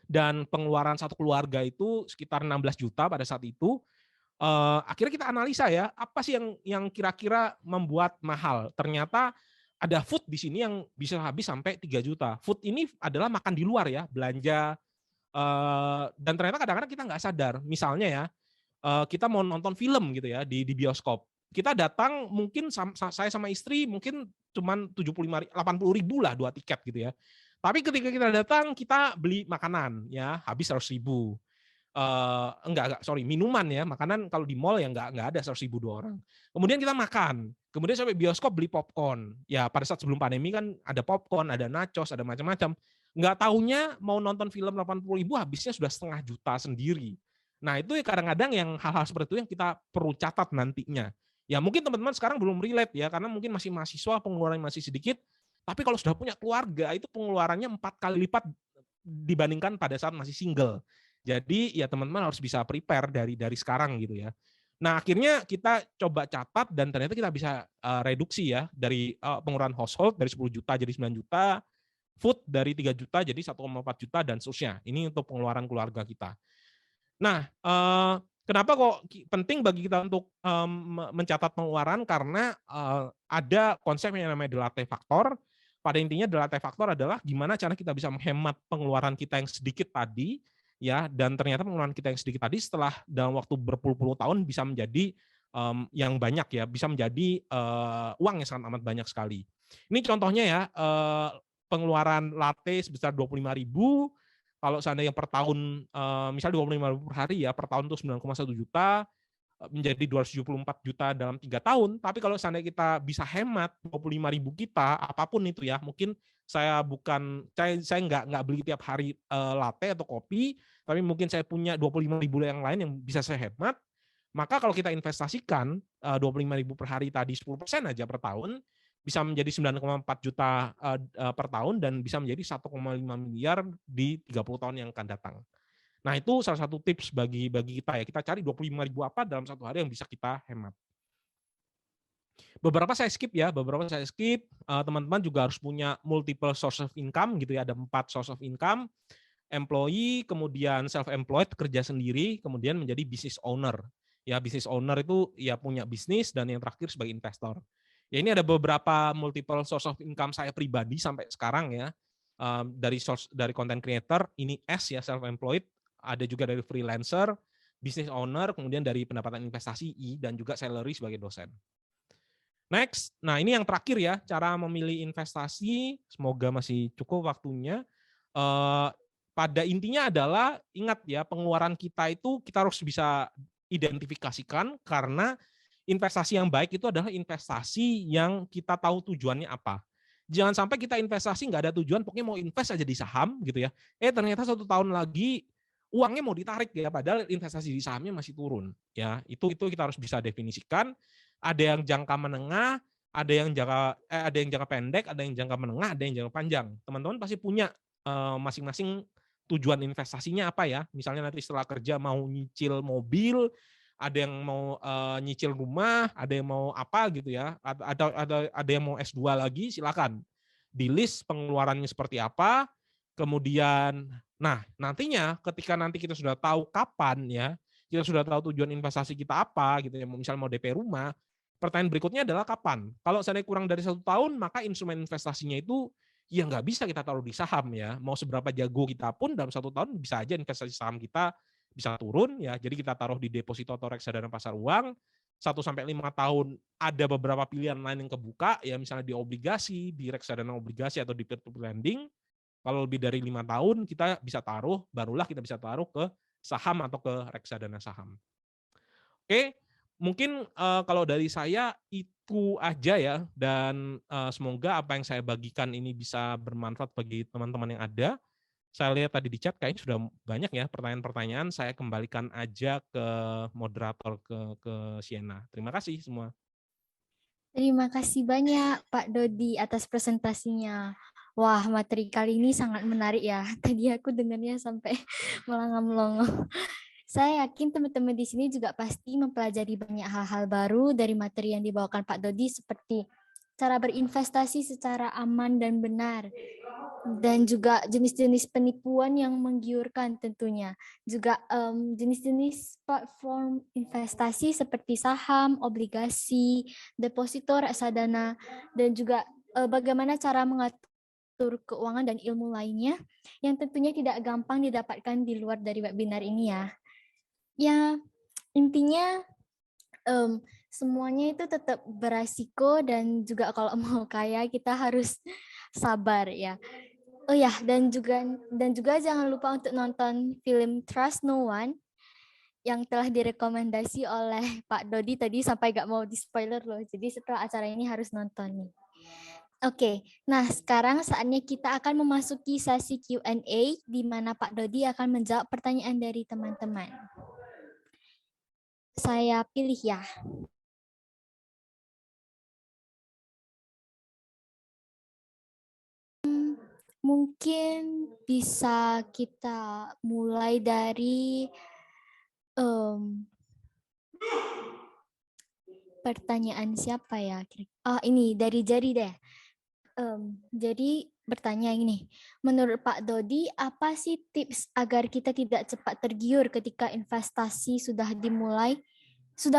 dan pengeluaran satu keluarga itu sekitar 16 juta pada saat itu. Akhirnya kita analisa ya, apa sih yang kira-kira membuat mahal? Ternyata ada food di sini yang bisa habis sampai 3 juta. Food ini adalah makan di luar ya, belanja, dan ternyata kadang-kadang kita nggak sadar. Misalnya ya, kita mau nonton film gitu ya di bioskop. Kita datang mungkin saya sama istri mungkin cuman 80.000 lah 2 tiket gitu ya. Tapi ketika kita datang kita beli makanan ya habis 100.000. Minuman ya, makanan kalau di mall ya nggak ada 100.000 2 orang. Kemudian kita makan, kemudian sampai bioskop beli popcorn. Ya pada saat sebelum pandemi kan ada popcorn, ada nachos, ada macam-macam. Nggak taunya mau nonton film 80.000 habisnya sudah 500.000 sendiri. Nah itu ya kadang-kadang yang hal-hal seperti itu yang kita perlu catat nantinya. Ya mungkin teman-teman sekarang belum relate ya, karena mungkin masih mahasiswa, pengeluarannya masih sedikit, tapi kalau sudah punya keluarga, itu pengeluarannya 4 kali lipat dibandingkan pada saat masih single. Jadi ya teman-teman harus bisa prepare dari sekarang gitu ya. Nah akhirnya kita coba catat dan ternyata kita bisa reduksi ya dari pengeluaran household dari 10 juta jadi 9 juta, food dari 3 juta jadi 1,4 juta dan seterusnya. Ini untuk pengeluaran keluarga kita. Nah, kenapa kok penting bagi kita untuk mencatat pengeluaran? Karena ada konsep yang namanya delate faktor. Pada intinya delate faktor adalah gimana cara kita bisa menghemat pengeluaran kita yang sedikit tadi, ya, dan ternyata pengeluaran kita yang sedikit tadi setelah dalam waktu berpuluh-puluh tahun bisa menjadi yang banyak ya, bisa menjadi uang yang sangat amat banyak sekali. Ini contohnya ya, pengeluaran latte sebesar 25.000. Kalau seandainya per tahun, misal 25.000 per hari ya, per tahun itu 9,1 juta, menjadi 274 juta dalam 3 tahun. Tapi kalau seandainya kita bisa hemat 25.000 kita, apapun itu ya, mungkin saya nggak beli tiap hari latte atau kopi, tapi mungkin saya punya 25.000 yang lain yang bisa saya hemat. Maka kalau kita investasikan 25.000 per hari tadi 10% aja per tahun, bisa menjadi 9,4 juta per tahun dan bisa menjadi 1,5 miliar di 30 tahun yang akan datang. Nah itu salah satu tips bagi kita ya, kita cari 25.000 apa dalam 1 hari yang bisa kita hemat. Beberapa saya skip ya, teman-teman juga harus punya multiple source of income gitu ya, ada 4 source of income, employee, kemudian self-employed, kerja sendiri, kemudian menjadi business owner. Ya, business owner itu ya punya bisnis, dan yang terakhir sebagai investor. Ya ini ada beberapa multiple source of income saya pribadi sampai sekarang ya, dari content creator, ini S ya self-employed, ada juga dari freelancer, business owner, kemudian dari pendapatan investasi I, dan juga salary sebagai dosen. Next, nah ini yang terakhir ya, cara memilih investasi, semoga masih cukup waktunya. Pada intinya adalah ingat ya, pengeluaran kita itu kita harus bisa identifikasikan, karena investasi yang baik itu adalah investasi yang kita tahu tujuannya apa. Jangan sampai kita investasi nggak ada tujuan, pokoknya mau invest aja di saham gitu ya. Ternyata 1 tahun lagi uangnya mau ditarik ya, padahal investasi di sahamnya masih turun. Ya, itu kita harus bisa definisikan. Ada yang jangka menengah, ada yang jangka pendek, ada yang jangka menengah, ada yang jangka panjang. Teman-teman pasti punya masing-masing tujuan investasinya apa ya. Misalnya nanti setelah kerja mau nyicil mobil, ada yang mau nyicil rumah, ada yang mau apa gitu ya, ada yang mau S2 lagi, silakan. Di list pengeluarannya seperti apa, kemudian nah nantinya ketika nanti kita sudah tahu kapan ya, kita sudah tahu tujuan investasi kita apa gitu ya, misalnya mau DP rumah, pertanyaan berikutnya adalah kapan. Kalau seandainya kurang dari 1 tahun, maka instrumen investasinya itu ya nggak bisa kita taruh di saham ya. Mau seberapa jago kita pun dalam 1 tahun bisa aja investasi saham kita bisa turun ya. Jadi kita taruh di deposito atau reksadana pasar uang. 1 sampai 5 tahun ada beberapa pilihan lain yang kebuka ya, misalnya di obligasi, di reksadana obligasi atau di peer-to-peer lending. Kalau lebih dari 5 tahun kita bisa taruh, barulah kita bisa taruh ke saham atau ke reksadana saham. Oke, mungkin kalau dari saya itu aja ya, dan semoga apa yang saya bagikan ini bisa bermanfaat bagi teman-teman yang ada. Saya lihat tadi di chat kayaknya sudah banyak ya pertanyaan-pertanyaan, saya kembalikan aja ke moderator, ke Siena. Terima kasih semua. Terima kasih banyak Pak Dodi atas presentasinya. Wah, materi kali ini sangat menarik ya. Tadi aku dengarnya sampai melongo-melongo. Saya yakin teman-teman di sini juga pasti mempelajari banyak hal-hal baru dari materi yang dibawakan Pak Dodi seperti cara berinvestasi secara aman dan benar, dan juga jenis-jenis penipuan yang menggiurkan tentunya. Juga jenis-jenis platform investasi seperti saham, obligasi, deposito, reksadana, dan juga bagaimana cara mengatur keuangan dan ilmu lainnya yang tentunya tidak gampang didapatkan di luar dari webinar ini ya. Ya, intinya semuanya itu tetap beresiko, dan juga kalau mau kaya kita harus sabar ya. Oh ya, dan juga jangan lupa untuk nonton film Trust No One yang telah direkomendasi oleh Pak Dodi tadi, sampai gak mau di spoiler loh. Jadi setelah acara ini harus nonton nih. Oke, nah sekarang saatnya kita akan memasuki sesi Q&A di mana Pak Dodi akan menjawab pertanyaan dari teman-teman. Saya pilih ya. Mungkin bisa kita mulai dari pertanyaan siapa ya? Ini dari Jari deh. Jadi bertanya ini, menurut Pak Dodi, apa sih tips agar kita tidak cepat tergiur ketika investasi sudah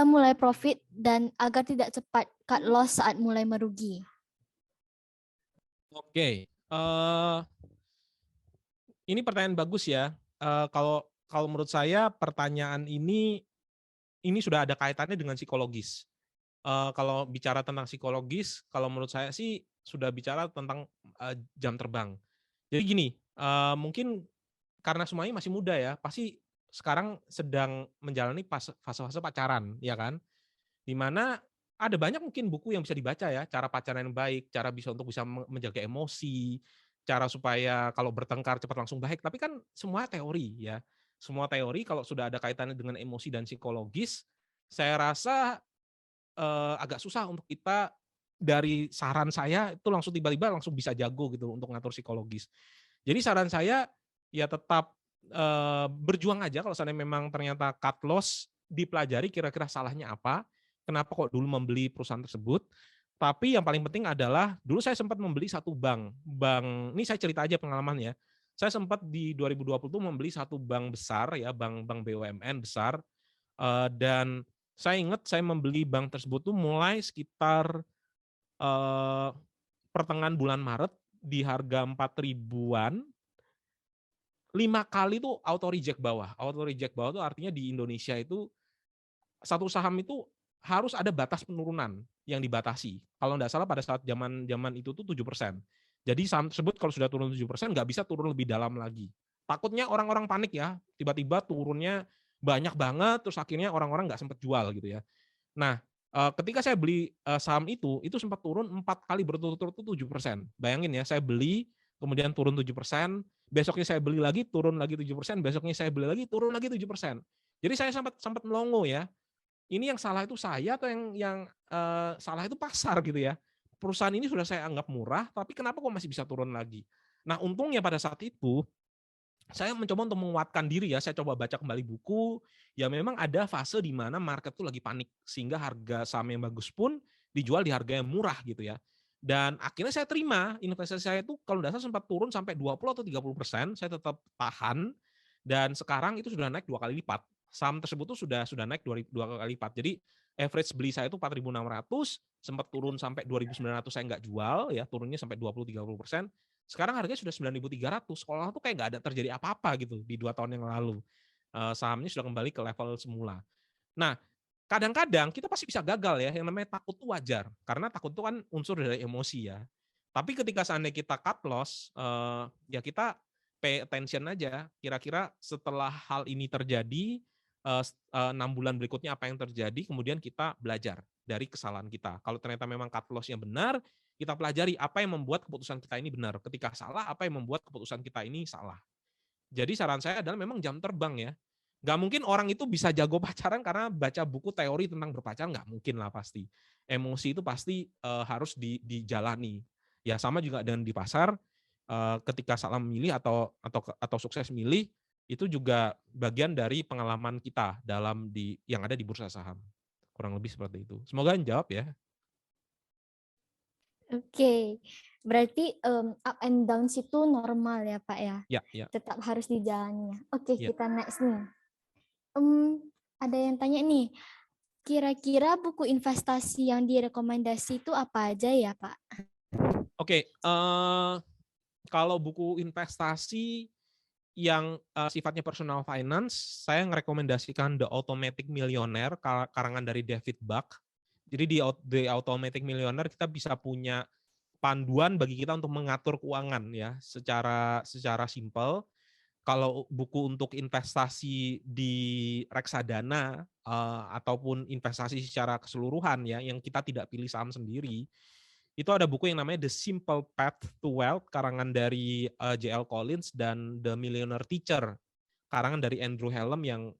mulai profit, dan agar tidak cepat cut loss saat mulai merugi? Oke, ini pertanyaan bagus ya. Kalau menurut saya pertanyaan ini sudah ada kaitannya dengan psikologis. Kalau bicara tentang psikologis, kalau menurut saya sih sudah bicara tentang jam terbang. Jadi gini, mungkin karena semuanya masih muda ya, pasti sekarang sedang menjalani fase-fase pacaran, ya kan? Di mana ada banyak mungkin buku yang bisa dibaca ya, cara pacaran yang baik, cara bisa menjaga emosi, cara supaya kalau bertengkar cepat langsung baik. Tapi kan semua teori ya. Semua teori kalau sudah ada kaitannya dengan emosi dan psikologis, saya rasa agak susah untuk kita dari saran saya itu langsung tiba-tiba langsung bisa jago gitu untuk ngatur psikologis. Jadi saran saya ya tetap berjuang aja kalau seandainya memang ternyata cut loss, dipelajari kira-kira salahnya apa, kenapa kok dulu membeli perusahaan tersebut. Tapi yang paling penting adalah dulu saya sempat membeli satu bank ini saya cerita aja pengalaman ya. Saya sempat di 2020 tuh membeli satu bank besar ya, bank BUMN besar, dan saya ingat saya membeli bank tersebut tuh mulai sekitar pertengahan bulan Maret di harga 4 ribuan, 5 kali tuh auto reject bawah. Auto reject bawah itu artinya di Indonesia itu satu saham itu harus ada batas penurunan yang dibatasi. Kalau nggak salah pada saat zaman itu tuh 7%. Jadi saham tersebut kalau sudah turun 7% nggak bisa turun lebih dalam lagi. Takutnya orang-orang panik ya, tiba-tiba turunnya banyak banget, terus akhirnya orang-orang nggak sempat jual gitu ya. Nah, ketika saya beli saham itu sempat turun 4 kali berturut-turut itu 7%. Bayangin ya, saya beli, kemudian turun 7%, besoknya saya beli lagi, turun lagi 7%, besoknya saya beli lagi, turun lagi 7%. Jadi saya sempat melongo ya. Ini yang salah itu saya atau yang salah itu pasar gitu ya. Perusahaan ini sudah saya anggap murah, tapi kenapa kok masih bisa turun lagi? Nah, untungnya pada saat itu saya mencoba untuk menguatkan diri ya, saya coba baca kembali buku, ya memang ada fase di mana market tuh lagi panik, sehingga harga saham yang bagus pun dijual di harga yang murah gitu ya. Dan akhirnya saya terima, investasi saya itu kalau nggak salah sempat turun sampai 20 atau 30%, saya tetap tahan, dan sekarang itu sudah naik 2 kali lipat. Saham tersebut tuh sudah naik 2 kali lipat. Jadi average beli saya itu 4.600, sempat turun sampai 2.900 saya nggak jual ya, turunnya sampai 20-30%. Sekarang harganya sudah 9.300, seolah tuh kayak nggak ada terjadi apa-apa gitu di 2 tahun yang lalu. Sahamnya sudah kembali ke level semula. Nah, kadang-kadang kita pasti bisa gagal ya, yang namanya takut itu wajar, karena takut itu kan unsur dari emosi ya. Tapi ketika seandainya kita cut loss, ya kita pay attention aja, kira-kira setelah hal ini terjadi, 6 bulan berikutnya apa yang terjadi, kemudian kita belajar dari kesalahan kita. Kalau ternyata memang cut loss-nya benar, kita pelajari apa yang membuat keputusan kita ini benar. Ketika salah, apa yang membuat keputusan kita ini salah. Jadi saran saya adalah memang jam terbang ya. Nggak mungkin orang itu bisa jago pacaran karena baca buku teori tentang berpacaran, nggak mungkin lah pasti. Emosi itu pasti harus dijalani. Ya sama juga dengan di pasar, ketika salah memilih atau sukses milih, itu juga bagian dari pengalaman kita dalam yang ada di bursa saham. Kurang lebih seperti itu. Semoga menjawab ya. Oke, berarti up and downs itu normal ya Pak ya, Ya, ya, tetap harus dijalani. Oke, ya. kita next nih. Ada yang tanya nih, kira-kira buku investasi yang direkomendasi itu apa aja ya Pak? Oke, kalau buku investasi yang sifatnya personal finance, saya merekomendasikan The Automatic Millionaire karangan dari David Buck. Jadi di The Automatic Millionaire kita bisa punya panduan bagi kita untuk mengatur keuangan ya secara simpel. Kalau buku untuk investasi di reksadana ataupun investasi secara keseluruhan ya yang kita tidak pilih saham sendiri, itu ada buku yang namanya The Simple Path to Wealth karangan dari J.L. Collins dan The Millionaire Teacher karangan dari Andrew Hallam yang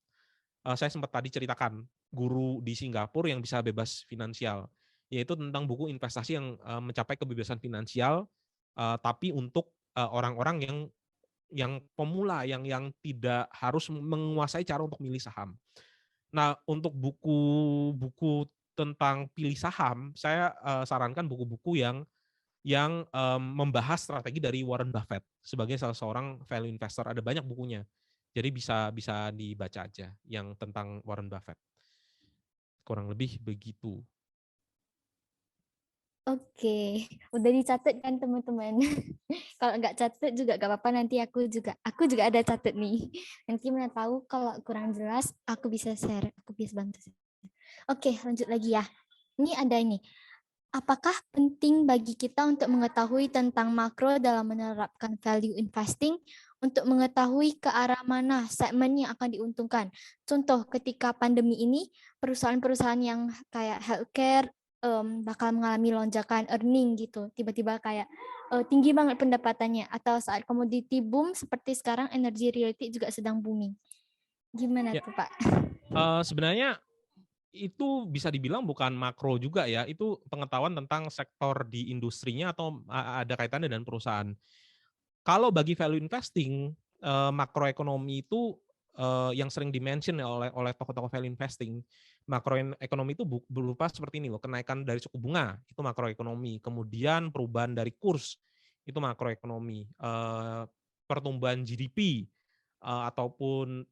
saya sempat tadi ceritakan, guru di Singapura yang bisa bebas finansial, yaitu tentang buku investasi yang mencapai kebebasan finansial, tapi untuk orang-orang yang pemula, yang tidak harus menguasai cara untuk milih saham. Nah, untuk buku-buku tentang pilih saham, saya sarankan buku-buku yang membahas strategi dari Warren Buffett sebagai salah seorang value investor. Ada banyak bukunya. Jadi bisa bisa dibaca aja yang tentang Warren Buffett. Kurang lebih begitu. Oke, udah dicatat kan teman-teman? Kalau nggak catat juga nggak apa-apa, nanti aku juga ada catat nih. Nanti mana tahu kalau kurang jelas aku bisa share, aku bisa bantu. Oke, lanjut lagi ya. Ini ada ini. Apakah penting bagi kita untuk mengetahui tentang makro dalam menerapkan value investing untuk mengetahui ke arah mana segmen yang akan diuntungkan? Contoh, ketika pandemi ini, perusahaan-perusahaan yang kayak healthcare bakal mengalami lonjakan earning gitu. Tiba-tiba kayak tinggi banget pendapatannya. Atau saat komoditi boom seperti sekarang energi related juga sedang booming. Gimana Ya, tuh Pak? sebenarnya itu bisa dibilang bukan makro juga ya, itu pengetahuan tentang sektor di industrinya atau ada kaitannya dengan perusahaan. Kalau bagi value investing, makroekonomi itu yang sering dimention ya oleh tokoh-tokoh value investing, makroekonomi itu berupa seperti ini loh, kenaikan dari suku bunga itu makroekonomi, kemudian perubahan dari kurs itu makroekonomi, pertumbuhan GDP ataupun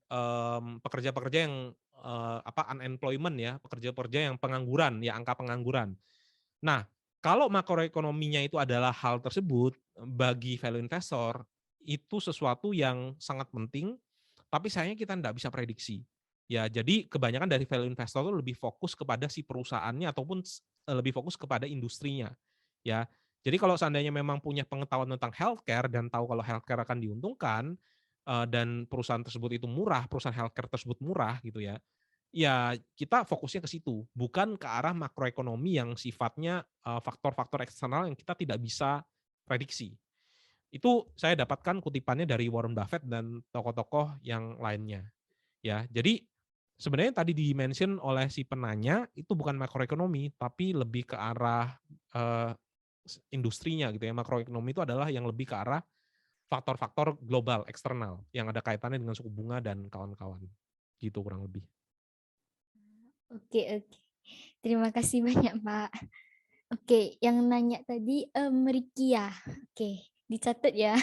pekerja-pekerja yang unemployment ya, pekerja-pekerja yang pengangguran ya, angka pengangguran. Nah, kalau makroekonominya itu adalah hal tersebut, bagi value investor, itu sesuatu yang sangat penting, tapi sayangnya kita tidak bisa prediksi. Ya, jadi kebanyakan dari value investor itu lebih fokus kepada si perusahaannya ataupun lebih fokus kepada industrinya. Ya, jadi kalau seandainya memang punya pengetahuan tentang healthcare dan tahu kalau healthcare akan diuntungkan dan perusahaan tersebut itu murah, perusahaan healthcare tersebut murah gitu ya, ya, kita fokusnya ke situ, bukan ke arah makroekonomi yang sifatnya faktor-faktor eksternal yang kita tidak bisa prediksi. Itu saya dapatkan kutipannya dari Warren Buffett dan tokoh-tokoh yang lainnya. Ya, jadi sebenarnya tadi di-mention oleh si penanya itu bukan makroekonomi, tapi lebih ke arah industrinya gitu ya. Makroekonomi itu adalah yang lebih ke arah faktor-faktor global eksternal yang ada kaitannya dengan suku bunga dan kawan-kawan. Gitu kurang lebih. Oke, oke. Terima kasih banyak, Pak. Oke, yang nanya tadi Ricky ya. Oke, dicatat ya.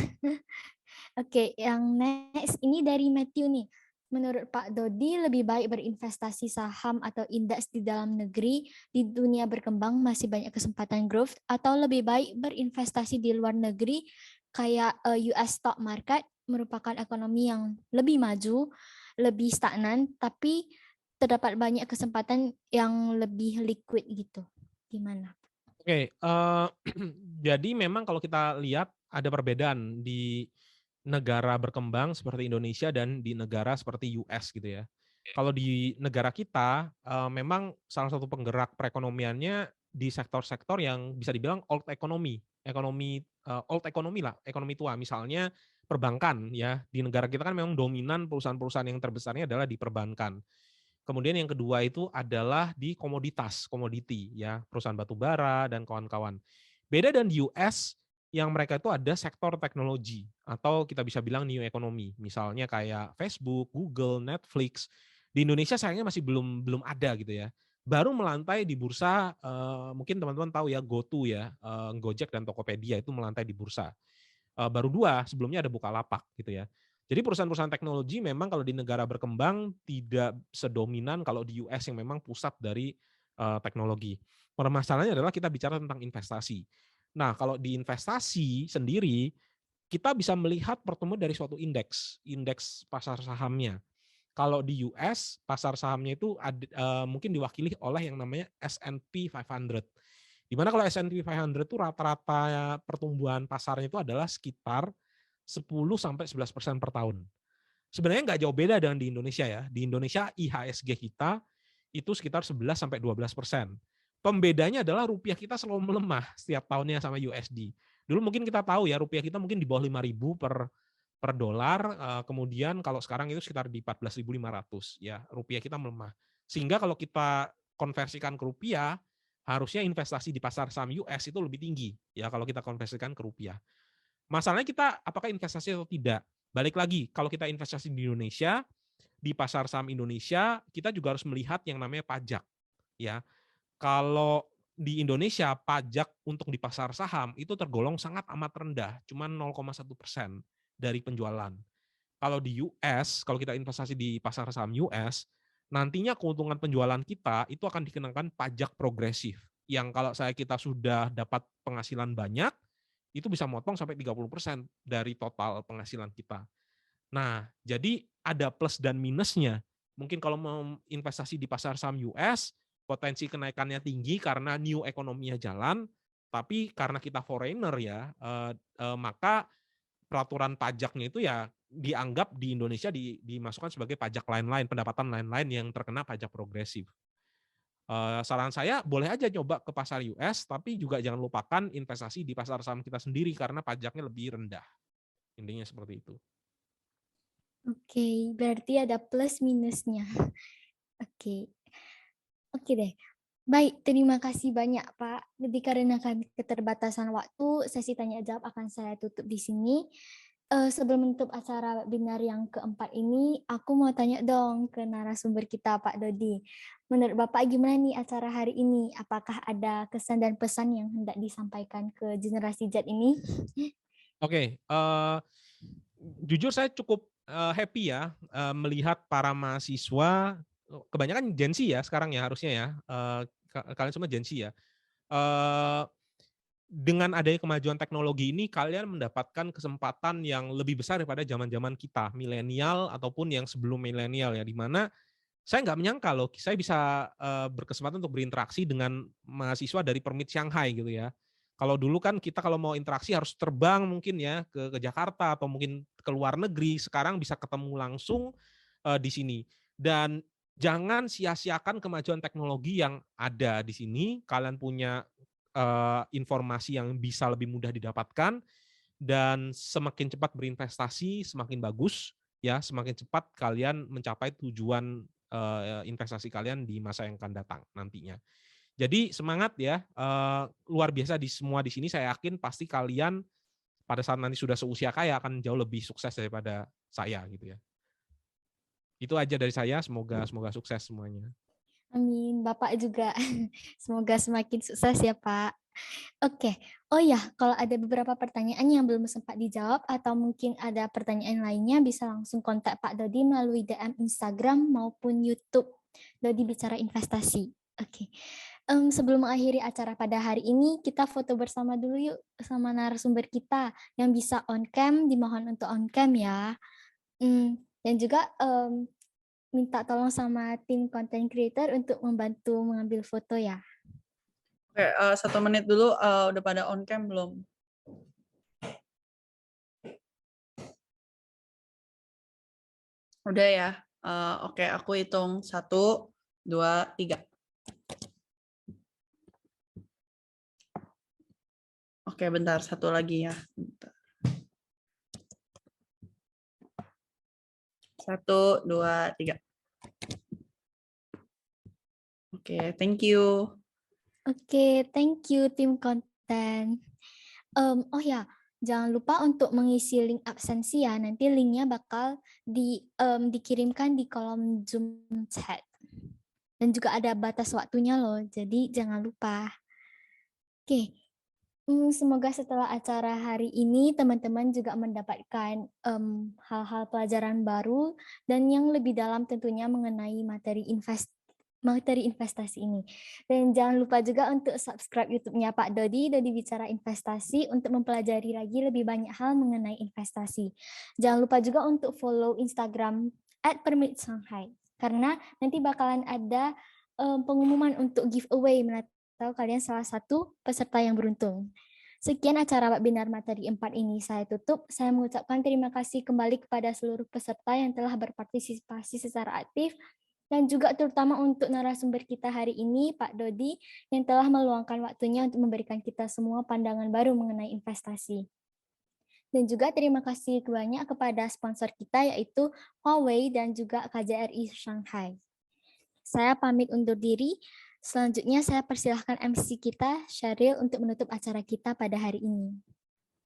Oke, yang next ini dari Matthew nih. Menurut Pak Dodi, lebih baik berinvestasi saham atau indeks di dalam negeri, di dunia berkembang masih banyak kesempatan growth, atau lebih baik berinvestasi di luar negeri, kayak US stock market, merupakan ekonomi yang lebih maju, lebih stagnan, tapi terdapat banyak kesempatan yang lebih liquid gitu. Gimana? Oke, jadi memang kalau kita lihat ada perbedaan di negara berkembang seperti Indonesia dan di negara seperti US gitu ya. Kalau di negara kita, memang salah satu penggerak perekonomiannya di sektor-sektor yang bisa dibilang old economy, old economy lah, ekonomi tua. Misalnya perbankan ya, di negara kita kan memang dominan perusahaan-perusahaan yang terbesarnya adalah di perbankan. Kemudian yang kedua itu adalah di komoditas, komoditi ya, perusahaan batu bara dan kawan-kawan. Beda dengan di US yang mereka itu ada sektor teknologi atau kita bisa bilang new economy. Misalnya kayak Facebook, Google, Netflix. Di Indonesia sayangnya masih belum belum ada gitu ya. Baru melantai di bursa, mungkin teman-teman tahu ya GoTo ya, Gojek dan Tokopedia itu melantai di bursa. Baru 2, sebelumnya ada Bukalapak gitu ya. Jadi perusahaan-perusahaan teknologi memang kalau di negara berkembang tidak sedominan kalau di US yang memang pusat dari teknologi. Permasalahannya adalah kita bicara tentang investasi. Nah, kalau di investasi sendiri kita bisa melihat pertemuan dari suatu indeks, indeks pasar sahamnya. Kalau di US pasar sahamnya itu mungkin diwakili oleh yang namanya S&P 500. Di mana kalau S&P 500 itu rata-rata pertumbuhan pasarnya itu adalah sekitar 10 sampai 11% per tahun. Sebenarnya nggak jauh beda dengan di Indonesia ya. Di Indonesia IHSG kita itu sekitar 11 sampai 12%. Pembedanya adalah rupiah kita selalu melemah setiap tahunnya sama USD. Dulu mungkin kita tahu ya rupiah kita mungkin di bawah 5.000 per dolar, kemudian kalau sekarang itu sekitar di 14.500 ya, rupiah kita melemah. Sehingga kalau kita konversikan ke rupiah, harusnya investasi di pasar saham US itu lebih tinggi ya kalau kita konversikan ke rupiah. Masalahnya kita apakah investasi atau tidak? Balik lagi, kalau kita investasi di Indonesia, di pasar saham Indonesia, kita juga harus melihat yang namanya pajak ya. Kalau di Indonesia pajak untuk di pasar saham itu tergolong sangat amat rendah, cuma 0,1% dari penjualan. Kalau di US, kalau kita investasi di pasar saham US, nantinya keuntungan penjualan kita itu akan dikenakan pajak progresif. Yang kalau kita sudah dapat penghasilan banyak, itu bisa motong sampai 30% dari total penghasilan kita. Nah, jadi ada plus dan minusnya. Mungkin kalau mau investasi di pasar saham US, potensi kenaikannya tinggi karena new ekonominya jalan, tapi karena kita foreigner ya, maka peraturan pajaknya itu ya dianggap di Indonesia dimasukkan sebagai pajak lain-lain, pendapatan lain-lain yang terkena pajak progresif. Saran saya boleh aja coba ke pasar US, tapi juga jangan lupakan investasi di pasar saham kita sendiri karena pajaknya lebih rendah. Intinya seperti itu. Oke, berarti ada plus minusnya. Oke, oke deh. Baik, terima kasih banyak Pak. Dikarenakan keterbatasan waktu, sesi tanya jawab akan saya tutup di sini. Sebelum menutup acara webinar yang keempat ini, aku mau tanya dong ke narasumber kita Pak Dodi. Menurut Bapak gimana nih acara hari ini? Apakah ada kesan dan pesan yang hendak disampaikan ke generasi Z ini? Oke, jujur saya cukup, happy ya, melihat para mahasiswa, kebanyakan Gen Z ya sekarang ya harusnya ya, kalian semua Gen Z ya. Eee, dengan adanya kemajuan teknologi ini kalian mendapatkan kesempatan yang lebih besar daripada zaman-zaman kita, milenial ataupun yang sebelum milenial ya, di mana saya nggak menyangka loh, saya bisa, berkesempatan untuk berinteraksi dengan mahasiswa dari Permit Shanghai gitu ya. Kalau dulu kan kita kalau mau interaksi harus terbang mungkin ya ke Jakarta atau mungkin ke luar negeri, sekarang bisa ketemu langsung, di sini. Dan jangan sia-siakan kemajuan teknologi yang ada di sini, kalian punya, informasi yang bisa lebih mudah didapatkan dan semakin cepat berinvestasi semakin bagus ya, semakin cepat kalian mencapai tujuan, investasi kalian di masa yang akan datang nantinya. Jadi semangat ya, luar biasa di semua di sini saya yakin pasti kalian pada saat nanti sudah seusia kaya akan jauh lebih sukses daripada saya gitu ya. Itu aja dari saya, semoga sukses semuanya. Amin, Bapak juga. Semoga semakin sukses ya, Pak. Oke. Oh ya, kalau ada beberapa pertanyaan yang belum sempat dijawab atau mungkin ada pertanyaan lainnya, bisa langsung kontak Pak Dodi melalui DM Instagram maupun YouTube Dodi Bicara Investasi. Oke. Sebelum mengakhiri acara pada hari ini, kita foto bersama dulu yuk sama narasumber kita. Yang bisa on cam, dimohon untuk on cam ya. Dan juga minta tolong sama tim content creator untuk membantu mengambil foto ya. Oke, 1 menit dulu, udah pada on cam belum? Udah ya? Oke, aku hitung 1, 2, 3. Oke, bentar, 1 lagi ya. Bentar. 1, 2, 3. Oke, thank you. Oke, thank you tim konten. Oh ya, jangan lupa untuk mengisi link absensi ya. Nanti linknya bakal dikirimkan di kolom Zoom chat. Dan juga ada batas waktunya loh, jadi jangan lupa. Oke, semoga setelah acara hari ini teman-teman juga mendapatkan hal-hal pelajaran baru dan yang lebih dalam tentunya mengenai materi investasi ini. Dan jangan lupa juga untuk subscribe YouTube-nya Pak Dodi, Dodi Bicara Investasi, untuk mempelajari lagi lebih banyak hal mengenai investasi. Jangan lupa juga untuk follow Instagram @permitshanghai, karena nanti bakalan ada pengumuman untuk giveaway atau kalian salah satu peserta yang beruntung. Sekian acara webinar materi 4 ini saya tutup. Saya mengucapkan terima kasih kembali kepada seluruh peserta yang telah berpartisipasi secara aktif, dan juga terutama untuk narasumber kita hari ini, Pak Dodi, yang telah meluangkan waktunya untuk memberikan kita semua pandangan baru mengenai investasi. Dan juga terima kasih banyak kepada sponsor kita, yaitu Huawei dan juga KJRI Shanghai. Saya pamit undur diri. Selanjutnya saya persilahkan MC kita, Sheryl, untuk menutup acara kita pada hari ini.